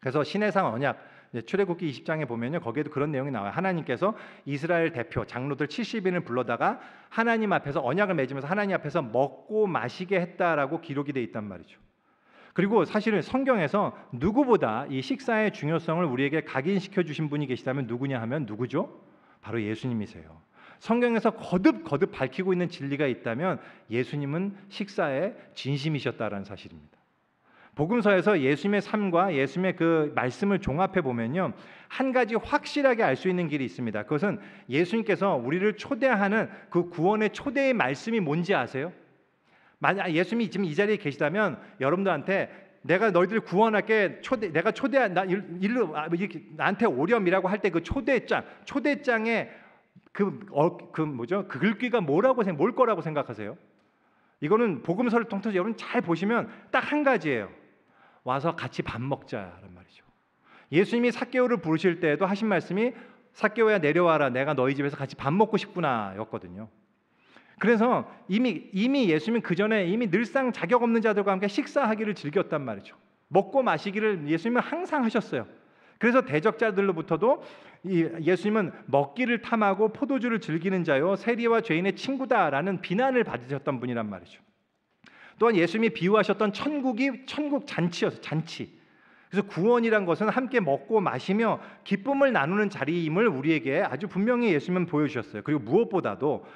Speaker 1: 그래서 신해상 언약, 출애굽기 20장에 보면요, 거기에도 그런 내용이 나와요. 하나님께서 이스라엘 대표 장로들 70인을 불러다가 하나님 앞에서 언약을 맺으면서 하나님 앞에서 먹고 마시게 했다라고 기록이 돼 있단 말이죠. 그리고 사실은 성경에서 누구보다 이 식사의 중요성을 우리에게 각인시켜 주신 분이 계시다면 누구냐 하면 누구죠? 바로 예수님이세요. 성경에서 거듭 밝히고 있는 진리가 있다면 예수님은 식사에 진심이셨다라는 사실입니다. 복음서에서 예수님의 삶과 예수님의 그 말씀을 종합해 보면요, 한 가지 확실하게 알 수 있는 길이 있습니다. 그것은 예수님께서 우리를 초대하는 그 구원의 초대의 말씀이 뭔지 아세요? 만약 예수님이 지금 이 자리에 계시다면 여러분들한테 내가 너희들 구원할게, 내가 일로 이렇게 나한테 오렴이라고 할 때 그 초대장에 그 글귀가 뭘 거라고 생각하세요? 이거는 복음서를 통해서 여러분 잘 보시면 딱 한 가지예요. 와서 같이 밥 먹자라는 말이죠. 예수님이 삭개오를 부르실 때에도 하신 말씀이 삭개오야 내려와라, 내가 너희 집에서 같이 밥 먹고 싶구나 였거든요. 그래서 이미 예수님은 그 전에 이미 늘상 자격 없는 자들과 함께 식사하기를 즐겼단 말이죠. 먹고 마시기를 예수님은 항상 하셨어요. 그래서 대적자들로부터도 예수님은 먹기를 탐하고 포도주를 즐기는 자요 세리와 죄인의 친구다라는 비난을 받으셨던 분이란 말이죠. 또한 예수님이 비유하셨던 천국이 천국 잔치였어요. 잔치. 그래서 구원이란 것은 함께 먹고 마시며 기쁨을 나누는 자리임을 우리에게 아주 분명히 예수님은 보여주셨어요. 그리고 무엇보다도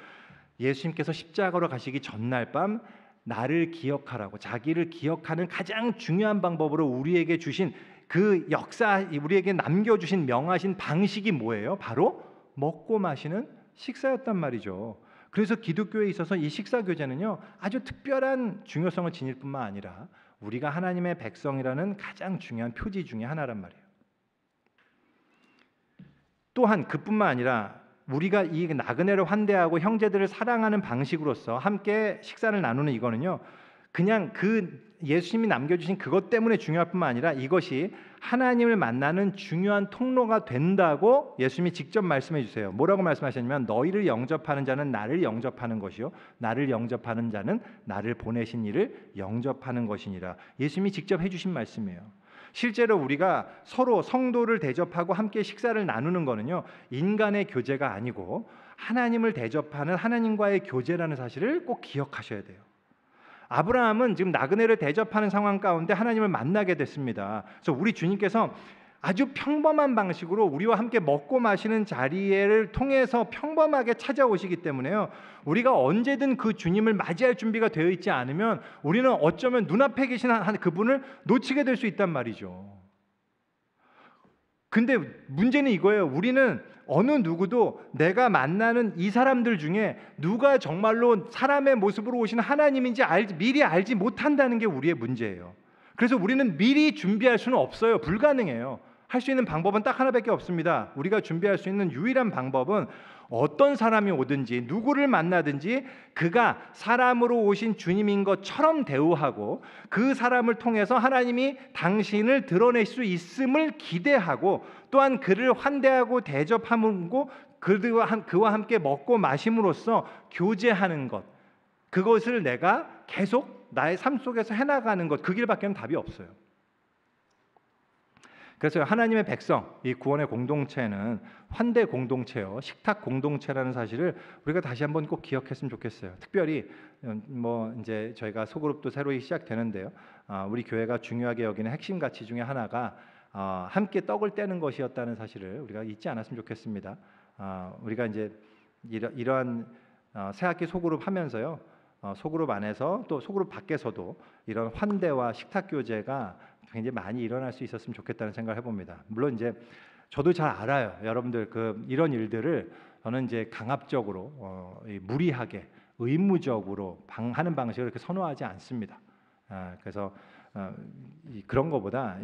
Speaker 1: 예수님께서 십자가로 가시기 전날 밤 나를 기억하라고, 자기를 기억하는 가장 중요한 방법으로 우리에게 주신 그 역사, 우리에게 남겨주신 명하신 방식이 뭐예요? 바로 먹고 마시는 식사였단 말이죠. 그래서 기독교에 있어서 이 식사교제는요 아주 특별한 중요성을 지닐 뿐만 아니라 우리가 하나님의 백성이라는 가장 중요한 표지 중에 하나란 말이에요. 또한 그뿐만 아니라 우리가 이 나그네를 환대하고 형제들을 사랑하는 방식으로서 함께 식사를 나누는 이거는요 그냥 그 예수님이 남겨주신 그것 때문에 중요할 뿐만 아니라 이것이 하나님을 만나는 중요한 통로가 된다고 예수님이 직접 말씀해 주세요. 뭐라고 말씀하셨냐면 너희를 영접하는 자는 나를 영접하는 것이요 나를 영접하는 자는 나를 보내신 이를 영접하는 것이니라. 예수님이 직접 해주신 말씀이에요. 실제로 우리가 서로 성도를 대접하고 함께 식사를 나누는 것은요 인간의 교제가 아니고 하나님을 대접하는 하나님과의 교제라는 사실을 꼭 기억하셔야 돼요. 아브라함은 지금 나그네를 대접하는 상황 가운데 하나님을 만나게 됐습니다. 그래서 우리 주님께서 아주 평범한 방식으로 우리와 함께 먹고 마시는 자리를 통해서 평범하게 찾아오시기 때문에요. 우리가 언제든 그 주님을 맞이할 준비가 되어 있지 않으면 우리는 어쩌면 눈앞에 계신 그분을 놓치게 될 수 있단 말이죠. 근데 문제는 이거예요. 우리는 어느 누구도 내가 만나는 이 사람들 중에 누가 정말로 사람의 모습으로 오신 하나님인지 미리 알지 못한다는 게 우리의 문제예요. 그래서 우리는 미리 준비할 수는 없어요. 불가능해요. 할 수 있는 방법은 딱 하나밖에 없습니다. 우리가 준비할 수 있는 유일한 방법은 어떤 사람이 오든지 누구를 만나든지 그가 사람으로 오신 주님인 것처럼 대우하고 그 사람을 통해서 하나님이 당신을 드러낼 수 있음을 기대하고 또한 그를 환대하고 대접하고 그와 함께 먹고 마심으로써 교제하는 것, 그것을 내가 계속 나의 삶 속에서 해나가는 것, 그 길밖에는 답이 없어요. 그래서 하나님의 백성, 이 구원의 공동체는 환대 공동체요, 식탁 공동체라는 사실을 우리가 다시 한번 꼭 기억했으면 좋겠어요. 특별히 이제 저희가 소그룹도 새로 시작되는데요. 우리 교회가 중요하게 여기는 핵심 가치 중에 하나가 함께 떡을 떼는 것이었다는 사실을 우리가 잊지 않았으면 좋겠습니다. 우리가 이제 이러한 새학기 소그룹 하면서요. 소그룹 안에서 또 소그룹 밖에서도 이런 환대와 식탁 교제가 굉장히 많이 일어날 수 있었으면 좋겠다는 생각을 해봅니다. 물론 이제 저도 잘 알아요. 여러분들 이런 일들을 저는 이제 강압적으로 무리하게 의무적으로 하는 방식을 이렇게 선호하지 않습니다. 그래서 그런 거보다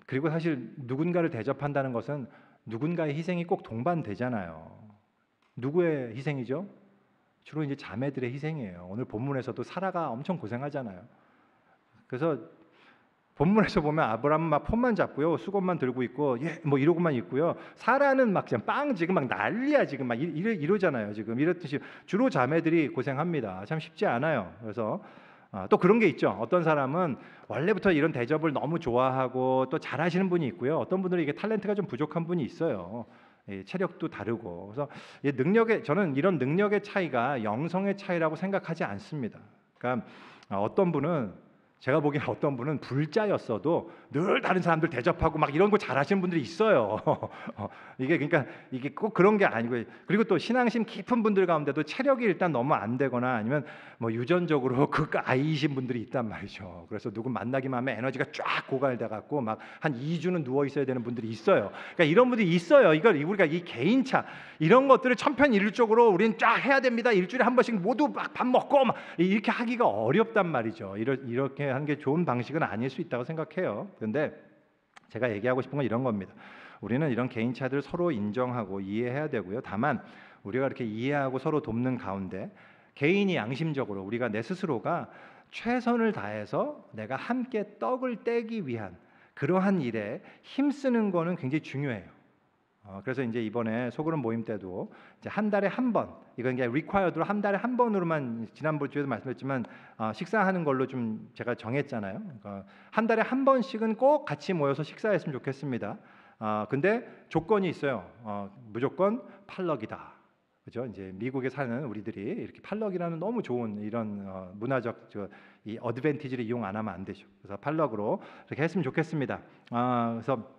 Speaker 1: 그리고 사실 누군가를 대접한다는 것은 누군가의 희생이 꼭 동반되잖아요. 누구의 희생이죠? 주로 이제 자매들의 희생이에요. 오늘 본문에서도 사라가 엄청 고생하잖아요. 그래서 본문에서 보면 아브라함은 막 폰만 잡고요, 수건만 들고 있고, 뭐 이러고만 있고요. 사라는 막 그냥 지금 막 난리야 지금 막 이러잖아요. 지금 이렇듯이 주로 자매들이 고생합니다. 참 쉽지 않아요. 그래서 또 그런 게 있죠. 어떤 사람은 원래부터 이런 대접을 너무 좋아하고 또 잘하시는 분이 있고요. 어떤 분들은 이게 탤런트가 좀 부족한 분이 있어요. 체력도 다르고. 그래서 저는 이런 능력의 차이가 영성의 차이라고 생각하지 않습니다. 그러니까 어떤 분은 제가 보기엔 어떤 분은 불자였어도 늘 다른 사람들 대접하고 막 이런 거 잘하시는 분들이 있어요. 그러니까 이게 꼭 그런 게 아니고, 그리고 또 신앙심 깊은 분들 가운데도 체력이 일단 너무 안 되거나 아니면 뭐 유전적으로 아이이신 분들이 있단 말이죠. 그래서 누구 만나기만 하면 에너지가 쫙 고갈돼 갖고 막 한 2주는 누워 있어야 되는 분들이 있어요. 그러니까 이런 분들이 있어요. 이걸 우리가 이 개인차 이런 것들을 천편일률적으로 우리는 쫙 해야 됩니다. 일주일에 한 번씩 모두 막 밥 먹고 막 이렇게 하기가 어렵단 말이죠. 이렇게 하는 게 좋은 방식은 아닐 수 있다고 생각해요. 그런데 제가 얘기하고 싶은 건 이런 겁니다. 우리는 이런 개인 차이들을 서로 인정하고 이해해야 되고요. 다만 우리가 이렇게 이해하고 서로 돕는 가운데 개인이 양심적으로 우리가 내 스스로가 최선을 다해서 내가 함께 떡을 떼기 위한 그러한 일에 힘쓰는 거는 굉장히 중요해요. 그래서 이제 이번에 소그룹 모임 때도 이제 한 달에 한 번, 이건 이게 required로 한 달에 한 번으로만 지난번 주에도 말씀드렸지만 식사하는 걸로 좀 제가 정했잖아요. 그러니까 한 달에 한 번씩은 꼭 같이 모여서 식사했으면 좋겠습니다. 근데 조건이 있어요. 무조건 팔럭이다. 그죠? 이제 미국에 사는 우리들이 이렇게 팔럭이라는 너무 좋은 이런 문화적 이 어드밴티지를 이용 안 하면 안 되죠. 그래서 팔럭으로 이렇게 했으면 좋겠습니다. 그래서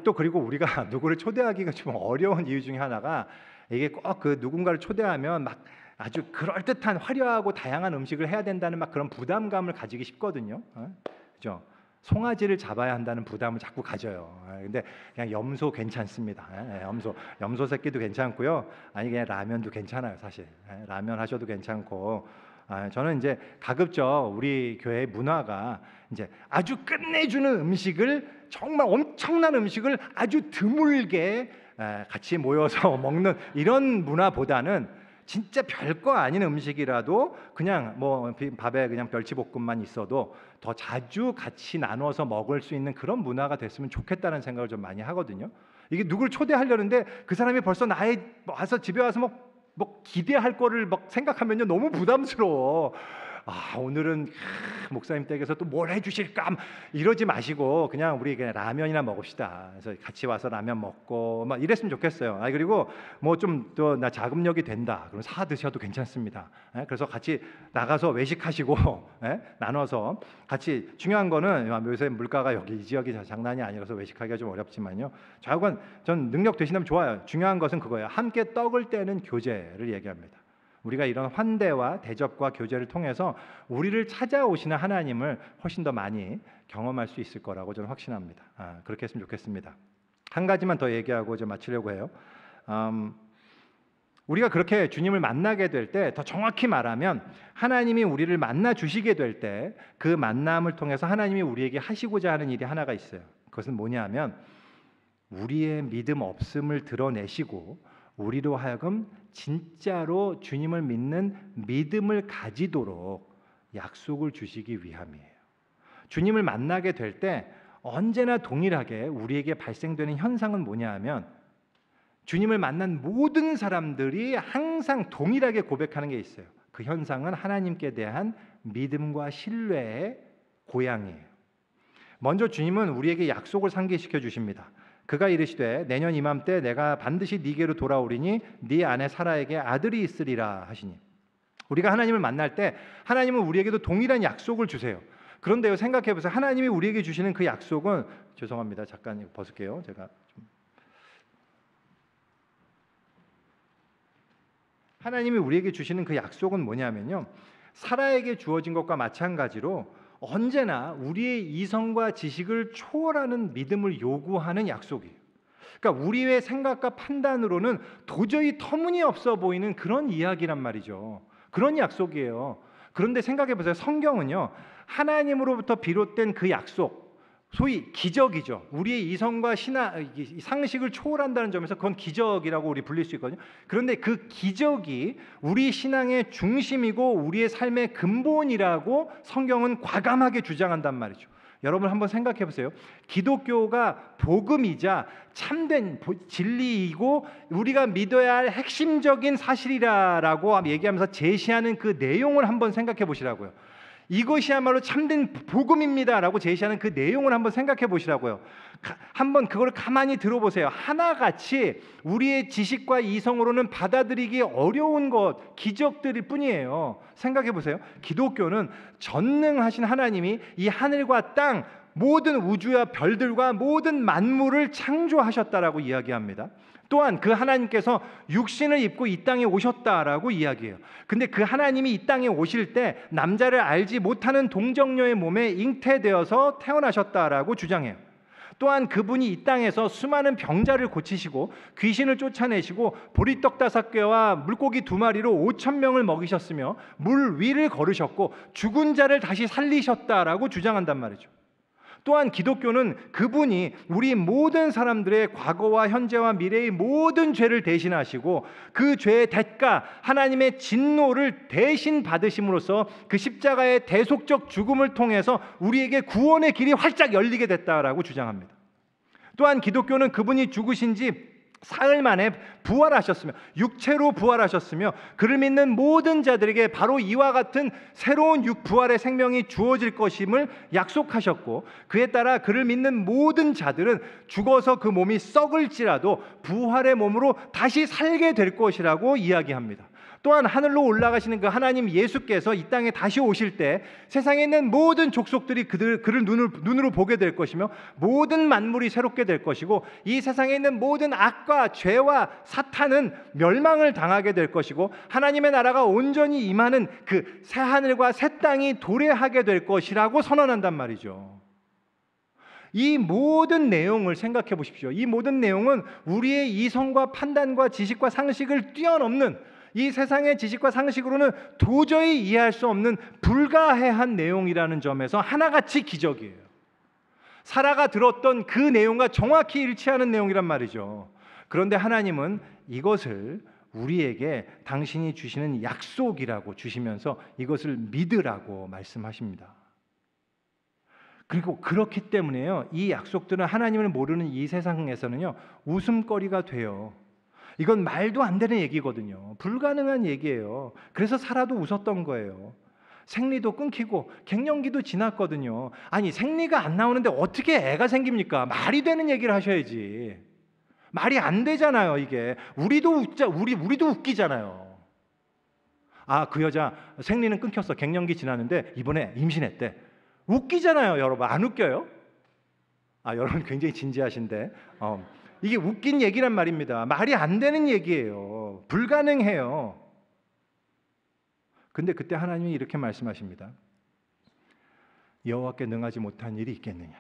Speaker 1: 또 그리고 우리가 누구를 초대하기가 좀 어려운 이유 중에 하나가 이게 꼭 그 누군가를 초대하면 막 아주 그럴듯한 화려하고 다양한 음식을 해야 된다는 막 그런 부담감을 가지기 쉽거든요. 그죠? 송아지를 잡아야 한다는 부담을 자꾸 가져요. 근데 그냥 염소 괜찮습니다. 염소 새끼도 괜찮고요. 아니 그냥 라면도 괜찮아요, 사실. 라면 하셔도 괜찮고. 저는 이제 가급적 우리 교회 문화가 이제 아주 끝내주는 음식을 정말 엄청난 음식을 아주 드물게 같이 모여서 먹는 이런 문화보다는 진짜 별거 아닌 음식이라도 그냥 뭐 밥에 그냥 멸치볶음만 있어도 더 자주 같이 나눠서 먹을 수 있는 그런 문화가 됐으면 좋겠다는 생각을 좀 많이 하거든요. 이게 누굴 초대하려는데 그 사람이 벌써 나의 와서 집에 와서 뭐 기대할 거를 막 생각하면요 너무 부담스러워. 오늘은 목사님 댁에서 또 뭘 해주실까 이러지 마시고 그냥 우리 그냥 라면이나 먹읍시다. 그래서 같이 와서 라면 먹고 막 이랬으면 좋겠어요. 그리고 뭐 좀 또 나 자금력이 된다. 그럼 사 드셔도 괜찮습니다. 그래서 같이 나가서 외식하시고 나눠서 같이 중요한 거는 요새 물가가 여기 이 지역이 장난이 아니라서 외식하기가 좀 어렵지만요. 좌우간 전 능력 되신다면 좋아요. 중요한 것은 그거예요. 함께 떡을 떼는 교제를 얘기합니다. 우리가 이런 환대와 대접과 교제를 통해서 우리를 찾아오시는 하나님을 훨씬 더 많이 경험할 수 있을 거라고 저는 확신합니다. 그렇게 했으면 좋겠습니다. 한 가지만 더 얘기하고 좀 마치려고 해요. 우리가 그렇게 주님을 만나게 될 때 더 정확히 말하면 하나님이 우리를 만나 주시게 될 때 그 만남을 통해서 하나님이 우리에게 하시고자 하는 일이 하나가 있어요. 그것은 뭐냐면 우리의 믿음 없음을 드러내시고 우리로 하여금 진짜로 주님을 믿는 믿음을 가지도록 약속을 주시기 위함이에요. 주님을 만나게 될 때 언제나 동일하게 우리에게 발생되는 현상은 뭐냐 하면 주님을 만난 모든 사람들이 항상 동일하게 고백하는 게 있어요. 그 현상은 하나님께 대한 믿음과 신뢰의 고양이에요. 먼저 주님은 우리에게 약속을 상기시켜 주십니다. 그가 이르시되 내년 이맘때 내가 반드시 네게로 돌아오리니 네 안에 사라에게 아들이 있으리라 하시니. 우리가 하나님을 만날 때 하나님은 우리에게도 동일한 약속을 주세요. 그런데요, 생각해 보세요. 하나님이 우리에게 주시는 그 약속은 죄송합니다. 잠깐 이거 벗을게요. 제가 하나님이 우리에게 주시는 그 약속은 뭐냐면요. 사라에게 주어진 것과 마찬가지로 언제나 우리의 이성과 지식을 초월하는 믿음을 요구하는 약속이에요. 그러니까 우리의 생각과 판단으로는 도저히 터무니없어 보이는 그런 이야기란 말이죠. 그런 약속이에요. 그런데 생각해 보세요. 성경은요, 하나님으로부터 비롯된 그 약속, 소위 기적이죠. 우리의 이성과 상식을 초월한다는 점에서 그건 기적이라고 우리 불릴 수 있거든요. 그런데 그 기적이 우리 신앙의 중심이고 우리의 삶의 근본이라고 성경은 과감하게 주장한단 말이죠. 여러분 한번 생각해 보세요. 기독교가 복음이자 참된 진리이고 우리가 믿어야 할 핵심적인 사실이라고 얘기하면서 제시하는 그 내용을 한번 생각해 보시라고요. 이것이야말로 참된 복음입니다라고 제시하는 그 내용을 한번 생각해 보시라고요. 한번 그걸 가만히 들어보세요. 하나같이 우리의 지식과 이성으로는 받아들이기 어려운 것, 기적들일 뿐이에요. 생각해 보세요. 기독교는 전능하신 하나님이 이 하늘과 땅, 모든 우주와 별들과 모든 만물을 창조하셨다라고 이야기합니다. 또한 그 하나님께서 육신을 입고 이 땅에 오셨다라고 이야기해요. 근데 그 하나님이 이 땅에 오실 때 남자를 알지 못하는 동정녀의 몸에 잉태되어서 태어나셨다라고 주장해요. 또한 그분이 이 땅에서 수많은 병자를 고치시고 귀신을 쫓아내시고 보리떡 5개와 물고기 2마리로 5,000명을 먹이셨으며 물 위를 걸으셨고 죽은 자를 다시 살리셨다라고 주장한단 말이죠. 또한 기독교는 그분이 우리 모든 사람들의 과거와 현재와 미래의 모든 죄를 대신하시고 그 죄의 대가, 하나님의 진노를 대신 받으심으로써 그 십자가의 대속적 죽음을 통해서 우리에게 구원의 길이 활짝 열리게 됐다라고 주장합니다. 또한 기독교는 그분이 죽으신 지 사흘 만에 부활하셨으며 육체로 부활하셨으며 그를 믿는 모든 자들에게 바로 이와 같은 새로운 부활의 생명이 주어질 것임을 약속하셨고, 그에 따라 그를 믿는 모든 자들은 죽어서 그 몸이 썩을지라도 부활의 몸으로 다시 살게 될 것이라고 이야기합니다. 또한 하늘로 올라가시는 그 하나님 예수께서 이 땅에 다시 오실 때 세상에 있는 모든 족속들이 그를 눈으로 보게 될 것이며 모든 만물이 새롭게 될 것이고 이 세상에 있는 모든 악과 죄와 사탄은 멸망을 당하게 될 것이고 하나님의 나라가 온전히 임하는 그 새 하늘과 새 땅이 도래하게 될 것이라고 선언한단 말이죠. 이 모든 내용을 생각해 보십시오. 이 모든 내용은 우리의 이성과 판단과 지식과 상식을 뛰어넘는, 이 세상의 지식과 상식으로는 도저히 이해할 수 없는 불가해한 내용이라는 점에서 하나같이 기적이에요. 사라가 들었던 그 내용과 정확히 일치하는 내용이란 말이죠. 그런데 하나님은 이것을 우리에게 당신이 주시는 약속이라고 주시면서 이것을 믿으라고 말씀하십니다. 그리고 그렇기 때문에요, 이 약속들은 하나님을 모르는 이 세상에서는요 웃음거리가 돼요. 이건 말도 안 되는 얘기거든요. 불가능한 얘기예요. 그래서 사라도 웃었던 거예요. 생리도 끊기고 갱년기도 지났거든요. 아니, 생리가 안 나오는데 어떻게 애가 생깁니까? 말이 되는 얘기를 하셔야지. 말이 안 되잖아요, 이게. 우리도 웃기잖아요. 아, 그 여자 생리는 끊겼어. 갱년기 지났는데 이번에 임신했대. 웃기잖아요, 여러분. 안 웃겨요? 아, 여러분 굉장히 진지하신데. 이게 웃긴 얘기란 말입니다. 말이 안 되는 얘기예요. 불가능해요. 근데 그때 하나님이 이렇게 말씀하십니다. 여호와께 능하지 못한 일이 있겠느냐.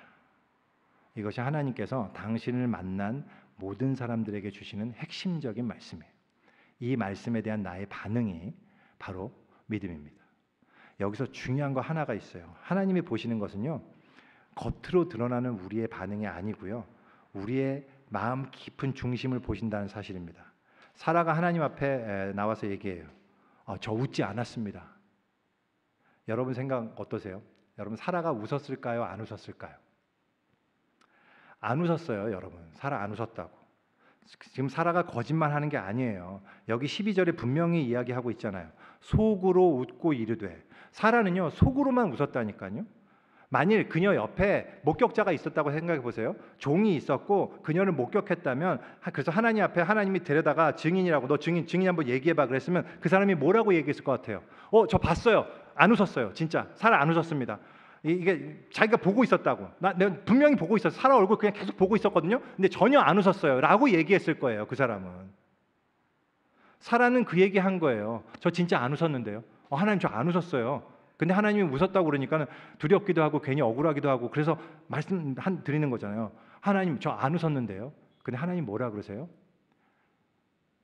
Speaker 1: 이것이 하나님께서 당신을 만난 모든 사람들에게 주시는 핵심적인 말씀이에요. 이 말씀에 대한 나의 반응이 바로 믿음입니다. 여기서 중요한 거 하나가 있어요. 하나님이 보시는 것은요, 겉으로 드러나는 우리의 반응이 아니고요, 우리의 마음 깊은 중심을 보신다는 사실입니다. 사라가 하나님 앞에 나와서 얘기해요. 저 웃지 않았습니다. 여러분 생각 어떠세요? 여러분, 사라가 웃었을까요? 안 웃었을까요? 안 웃었어요, 여러분. 사라 안 웃었다고. 지금 사라가 거짓말하는 게 아니에요. 여기 12절에 분명히 이야기하고 있잖아요. 속으로 웃고 이르되. 사라는요 속으로만 웃었다니까요. 만일 그녀 옆에 목격자가 있었다고 생각해 보세요. 종이 있었고 그녀를 목격했다면, 그래서 하나님 앞에 하나님이 데려다가 증인이라고, 너 증인 한번 얘기해봐 그랬으면 그 사람이 뭐라고 얘기했을 것 같아요? 저 봤어요. 안 웃었어요. 진짜 사라 안 웃었습니다. 이게 자기가 보고 있었다고. 내가 분명히 보고 있었어. 사라 얼굴 그냥 계속 보고 있었거든요. 근데 전혀 안 웃었어요 라고 얘기했을 거예요. 그 사람은. 사라는 그 얘기 한 거예요. 저 진짜 안 웃었는데요. 하나님 저 안 웃었어요. 근데 하나님이 웃었다고 그러니까 두렵기도 하고 괜히 억울하기도 하고, 그래서 말씀 드리는 거잖아요. 하나님 저 안 웃었는데요. 근데 하나님 뭐라 그러세요?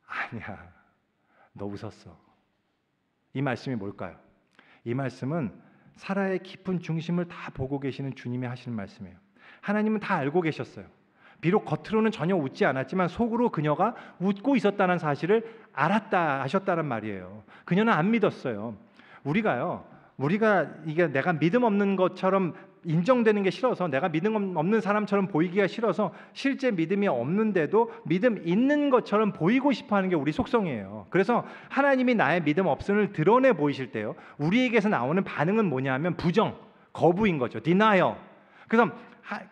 Speaker 1: 아니야, 너 웃었어. 이 말씀이 뭘까요? 이 말씀은 사라의 깊은 중심을 다 보고 계시는 주님이 하시는 말씀이에요. 하나님은 다 알고 계셨어요. 비록 겉으로는 전혀 웃지 않았지만 속으로 그녀가 웃고 있었다는 사실을 알았다 하셨다는 말이에요. 그녀는 안 믿었어요. 우리가 이게 내가 믿음 없는 것처럼 인정되는 게 싫어서, 내가 믿음 없는 사람처럼 보이기가 싫어서 실제 믿음이 없는데도 믿음 있는 것처럼 보이고 싶어하는 게 우리 속성이에요. 그래서 하나님이 나의 믿음 없음을 드러내 보이실 때요, 우리에게서 나오는 반응은 뭐냐면 부정, 거부인 거죠. denial. 그래서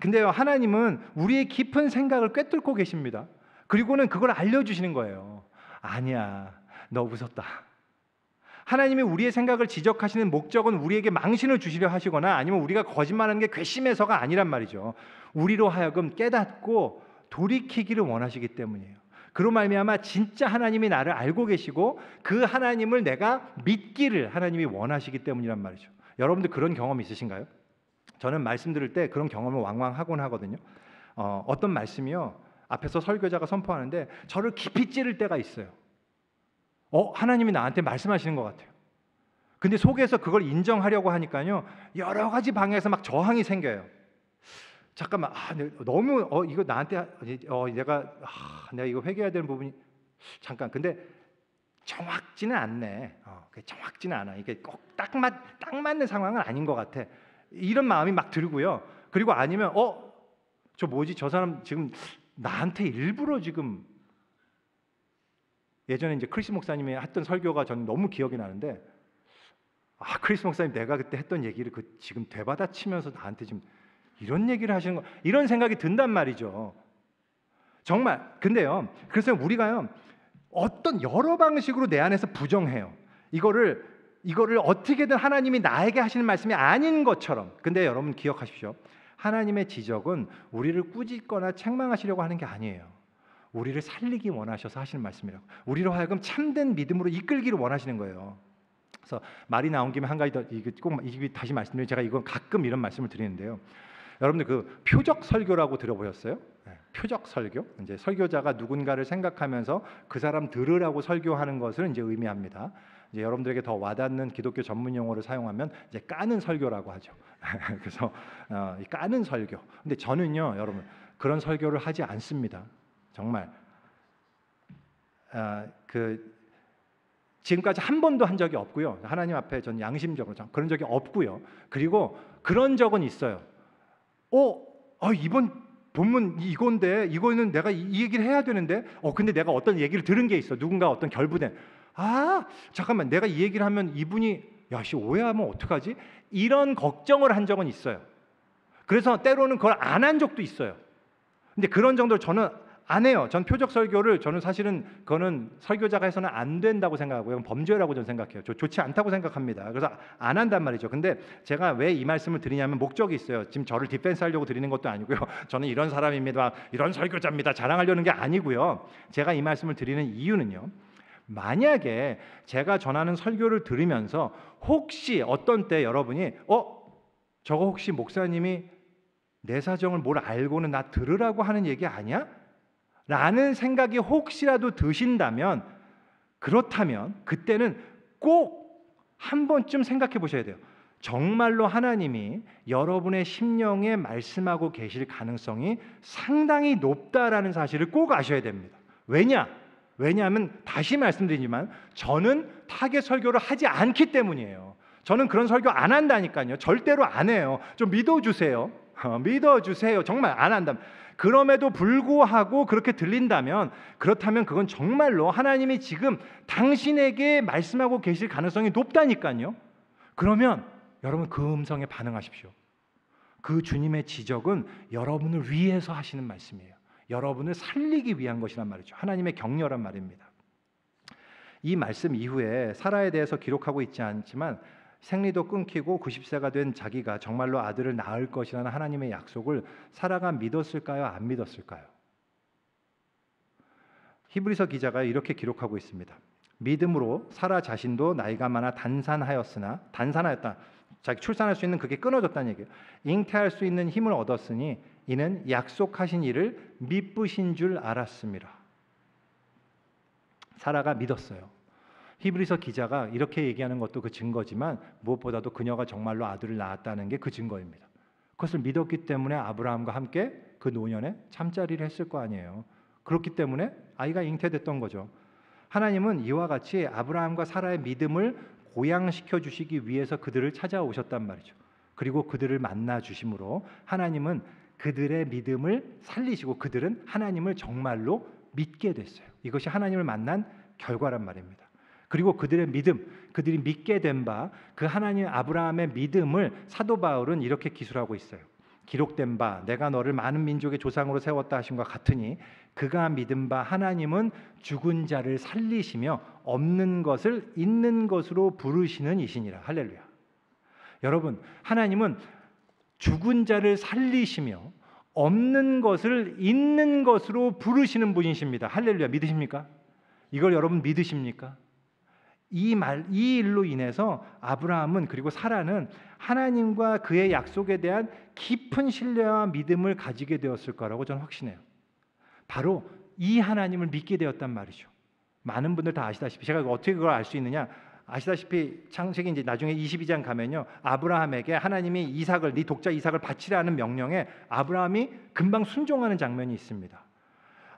Speaker 1: 근데요, 하나님은 우리의 깊은 생각을 꿰뚫고 계십니다. 그리고는 그걸 알려주시는 거예요. 아니야, 너 웃었다. 하나님이 우리의 생각을 지적하시는 목적은 우리에게 망신을 주시려 하시거나 아니면 우리가 거짓말하는 게 괘씸해서가 아니란 말이죠. 우리로 하여금 깨닫고 돌이키기를 원하시기 때문이에요. 그로 말미암아 진짜 하나님이 나를 알고 계시고 그 하나님을 내가 믿기를 하나님이 원하시기 때문이란 말이죠. 여러분들 그런 경험 있으신가요? 저는 말씀 들을 때 그런 경험을 왕왕 하곤 하거든요. 어떤 말씀이요. 앞에서 설교자가 선포하는데 저를 깊이 찌를 때가 있어요. 하나님이 나한테 말씀하시는 것 같아요. 근데 속에서 그걸 인정하려고 하니까요. 여러 가지 방향에서 막 저항이 생겨요. 잠깐만, 너무 이거 나한테 내가 이거 회개해야 되는 부분이 잠깐. 근데 정확지는 않네. 정확지는 않아. 이게 꼭 딱 맞는 상황은 아닌 것 같아. 이런 마음이 막 들고요. 그리고 아니면 저 뭐지? 저 사람 지금 나한테 일부러 지금 예전에 이제 크리스 목사님이 했던 설교가 저는 너무 기억이 나는데 크리스 목사님 내가 그때 했던 얘기를 지금 되받아치면서 나한테 지금 이런 얘기를 하시는 거 이런 생각이 든단 말이죠. 정말. 근데요. 그래서 우리가요. 어떤 여러 방식으로 내 안에서 부정해요. 이거를 어떻게든 하나님이 나에게 하시는 말씀이 아닌 것처럼. 근데 여러분 기억하십시오. 하나님의 지적은 우리를 꾸짖거나 책망하시려고 하는 게 아니에요. 우리를 살리기 원하셔서 하시는 말씀이라고. 우리로 하여금 참된 믿음으로 이끌기를 원하시는 거예요. 그래서 말이 나온 김에 한 가지 더 꼭 다시 말씀드리면 제가 이건 가끔 이런 말씀을 드리는데요. 여러분들 그 표적 설교라고 들어보셨어요? 표적 설교. 이제 설교자가 누군가를 생각하면서 그 사람 들으라고 설교하는 것을 이제 의미합니다. 이제 여러분들에게 더 와닿는 기독교 전문 용어를 사용하면 이제 까는 설교라고 하죠. 그래서 까는 설교. 근데 저는요, 여러분 그런 설교를 하지 않습니다. 정말 지금까지 한 번도 한 적이 없고요. 하나님 앞에 전 양심적으로 그런 적이 없고요. 그리고 그런 적은 있어요. 이번 본문 이거는 내가 이 얘기를 해야 되는데 근데 내가 어떤 얘기를 들은 게 있어. 누군가 어떤 결부된 잠깐만 내가 이 얘기를 하면 이분이 오해하면 어떡하지? 이런 걱정을 한 적은 있어요. 그래서 때로는 그걸 안 한 적도 있어요. 근데 그런 정도로 저는 안 해요. 전 표적 설교를 저는 사실은 그거는 설교자가 해서는 안 된다고 생각하고요. 범죄라고 저는 생각해요. 좋지 않다고 생각합니다. 그래서 안 한단 말이죠. 근데 제가 왜 이 말씀을 드리냐면 목적이 있어요. 지금 저를 디펜스하려고 드리는 것도 아니고요. 저는 이런 사람입니다. 이런 설교자입니다. 자랑하려는 게 아니고요. 제가 이 말씀을 드리는 이유는요. 만약에 제가 전하는 설교를 들으면서 혹시 어떤 때 여러분이 저거 혹시 목사님이 내 사정을 뭘 알고는 나 들으라고 하는 얘기 아니야? 라는 생각이 혹시라도 드신다면 그렇다면 그때는 꼭 한 번쯤 생각해 보셔야 돼요. 정말로 하나님이 여러분의 심령에 말씀하고 계실 가능성이 상당히 높다라는 사실을 꼭 아셔야 됩니다. 왜냐하면 다시 말씀드리지만 저는 타겟 설교를 하지 않기 때문이에요. 저는 그런 설교 안 한다니까요. 절대로 안 해요. 좀 믿어주세요. 믿어주세요. 정말 안 한다면. 그럼에도 불구하고 그렇게 들린다면 그렇다면 그건 정말로 하나님이 지금 당신에게 말씀하고 계실 가능성이 높다니까요. 그러면 여러분 그 음성에 반응하십시오. 그 주님의 지적은 여러분을 위해서 하시는 말씀이에요. 여러분을 살리기 위한 것이란 말이죠. 하나님의 격려란 말입니다. 이 말씀 이후에 사라에 대해서 기록하고 있지 않지만 생리도 끊기고 90세가 된 자기가 정말로 아들을 낳을 것이라는 하나님의 약속을 사라가 믿었을까요? 안 믿었을까요? 히브리서 기자가 이렇게 기록하고 있습니다. 믿음으로 사라 자신도 나이가 많아 단산하였다. 자기 출산할 수 있는 그게 끊어졌다는 얘기예요. 잉태할 수 있는 힘을 얻었으니 이는 약속하신 이를 미쁘신 줄 알았습니다. 사라가 믿었어요. 히브리서 기자가 이렇게 얘기하는 것도 그 증거지만 무엇보다도 그녀가 정말로 아들을 낳았다는 게 그 증거입니다. 그것을 믿었기 때문에 아브라함과 함께 그 노년에 잠자리를 했을 거 아니에요. 그렇기 때문에 아이가 잉태됐던 거죠. 하나님은 이와 같이 아브라함과 사라의 믿음을 고양시켜 주시기 위해서 그들을 찾아오셨단 말이죠. 그리고 그들을 만나 주심으로 하나님은 그들의 믿음을 살리시고 그들은 하나님을 정말로 믿게 됐어요. 이것이 하나님을 만난 결과란 말입니다. 그리고 그들의 믿음, 그들이 믿게 된 바, 그 하나님 아브라함의 믿음을 사도 바울은 이렇게 기술하고 있어요. 기록된 바 내가 너를 많은 민족의 조상으로 세웠다 하심과 같으니 그가 믿은 바 하나님은 죽은 자를 살리시며 없는 것을 있는 것으로 부르시는 이시니라. 할렐루야. 여러분, 하나님은 죽은 자를 살리시며 없는 것을 있는 것으로 부르시는 분이십니다. 할렐루야. 믿으십니까? 이걸 여러분 믿으십니까? 이 일로 인해서 아브라함은, 그리고 사라는 하나님과 그의 약속에 대한 깊은 신뢰와 믿음을 가지게 되었을 거라고 저는 확신해요. 바로 이 하나님을 믿게 되었단 말이죠. 많은 분들 다 아시다시피, 제가 어떻게 그걸 알 수 있느냐? 아시다시피 창세기 이제 나중에 22장 가면요, 아브라함에게 하나님이 이삭을, 네 독자 이삭을 바치라는 명령에 아브라함이 금방 순종하는 장면이 있습니다.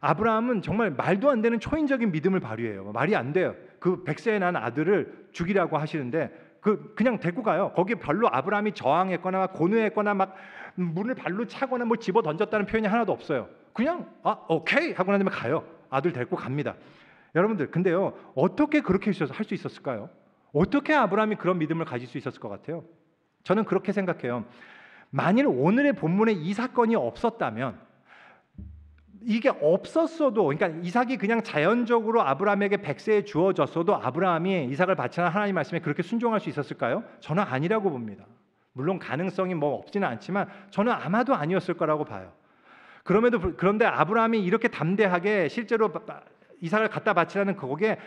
Speaker 1: 아브라함은 정말 말도 안 되는 초인적인 믿음을 발휘해요. 말이 안 돼요. 그 100세에 난 아들을 죽이라고 하시는데 그냥 데리고 가요. 거기에 별로 아브라함이 저항했거나 고뇌했거나 막 문을 발로 차거나 뭐 집어 던졌다는 표현이 하나도 없어요. 그냥 오케이 하고 난 다음에 가요. 아들 데리고 갑니다. 여러분들, 근데요, 어떻게 그렇게 할 수 있었을까요? 어떻게 아브라함이 그런 믿음을 가질 수 있었을 것 같아요? 저는 그렇게 생각해요. 만일 오늘의 본문에 이 사건이 없었다면, 이게 없었어도, 그러니까 이삭이 그냥 자연적으로 아브라함에게 100세에 주어졌어도 아브라함이 이삭을 바치는 하나님 말씀에 그렇게 순종할 수 있었을까요? 저는 아니라고 봅니다. 물론 가능성이 뭐 없지는 않지만 저는 아마도 아니었을 거라고 봐요. 그런데 아브라함이 이렇게 담대하게 실제로 이삭을 갖다 바치라는 거기에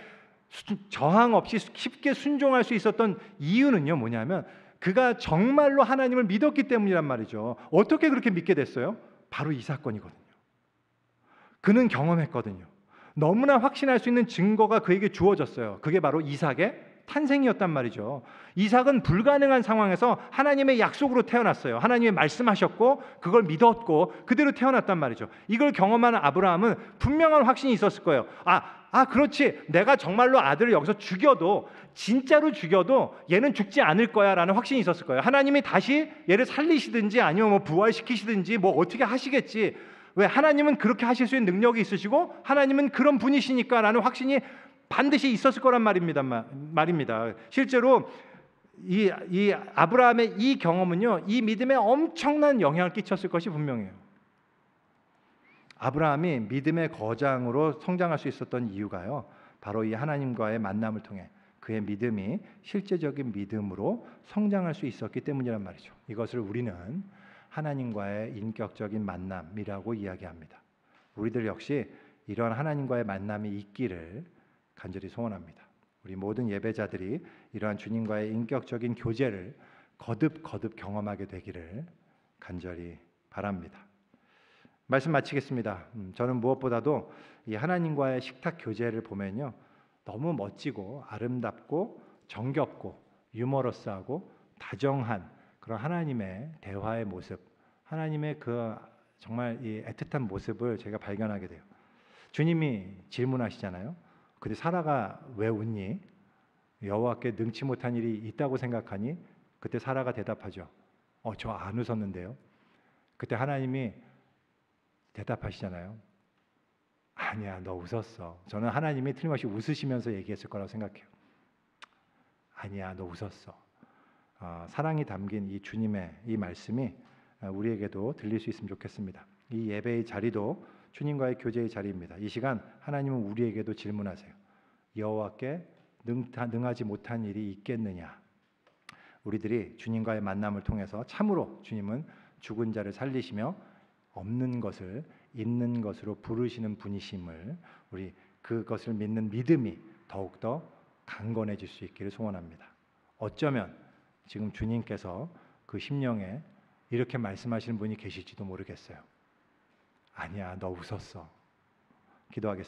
Speaker 1: 저항 없이 쉽게 순종할 수 있었던 이유는요, 뭐냐면 그가 정말로 하나님을 믿었기 때문이란 말이죠. 어떻게 그렇게 믿게 됐어요? 바로 이 사건이거든요. 그는 경험했거든요. 너무나 확신할 수 있는 증거가 그에게 주어졌어요. 그게 바로 이삭의 탄생이었단 말이죠. 이삭은 불가능한 상황에서 하나님의 약속으로 태어났어요. 하나님이 말씀하셨고 그걸 믿었고 그대로 태어났단 말이죠. 이걸 경험하는 아브라함은 분명한 확신이 있었을 거예요. 그렇지, 내가 정말로 아들을 여기서 죽여도, 진짜로 죽여도 얘는 죽지 않을 거야 라는 확신이 있었을 거예요. 하나님이 다시 얘를 살리시든지 아니면 뭐 부활시키시든지 뭐 어떻게 하시겠지. 왜? 하나님은 그렇게 하실 수 있는 능력이 있으시고 하나님은 그런 분이시니까 라는 확신이 반드시 있었을 거란 말입니다. 실제로 이 아브라함의 이 경험은요, 이 믿음에 엄청난 영향을 끼쳤을 것이 분명해요. 아브라함이 믿음의 거장으로 성장할 수 있었던 이유가요, 바로 이 하나님과의 만남을 통해 그의 믿음이 실제적인 믿음으로 성장할 수 있었기 때문이란 말이죠. 이것을 우리는 하나님과의 인격적인 만남이라고 이야기합니다. 우리들 역시 이런 하나님과의 만남이 있기를 간절히 소원합니다. 우리 모든 예배자들이 이러한 주님과의 인격적인 교제를 거듭 경험하게 되기를 간절히 바랍니다. 말씀 마치겠습니다. 저는 무엇보다도 이 하나님과의 식탁 교제를 보면요, 너무 멋지고 아름답고 정겹고 유머러스하고 다정한 그런 하나님의 대화의 모습, 하나님의 그 정말 이 애틋한 모습을 제가 발견하게 돼요. 주님이 질문하시잖아요. 근데 사라가 왜 웃니? 여호와께 능치 못한 일이 있다고 생각하니? 그때 사라가 대답하죠. 저 안 웃었는데요. 그때 하나님이 대답하시잖아요. 아니야, 너 웃었어. 저는 하나님이 틀림없이 웃으시면서 얘기했을 거라고 생각해요. 아니야, 너 웃었어. 사랑이 담긴 이 주님의 이 말씀이 우리에게도 들릴 수 있으면 좋겠습니다. 이 예배의 자리도 주님과의 교제의 자리입니다. 이 시간 하나님은 우리에게도 질문하세요. 여호와께 능하지 못한 일이 있겠느냐? 우리들이 주님과의 만남을 통해서 참으로 주님은 죽은 자를 살리시며 없는 것을 있는 것으로 부르시는 분이심을, 우리 그것을 믿는 믿음이 더욱더 강건해질 수 있기를 소원합니다. 어쩌면 지금 주님께서 그 심령에 이렇게 말씀하시는 분이 계실지도 모르겠어요. 아니야, 너 웃었어. 기도하겠습니다.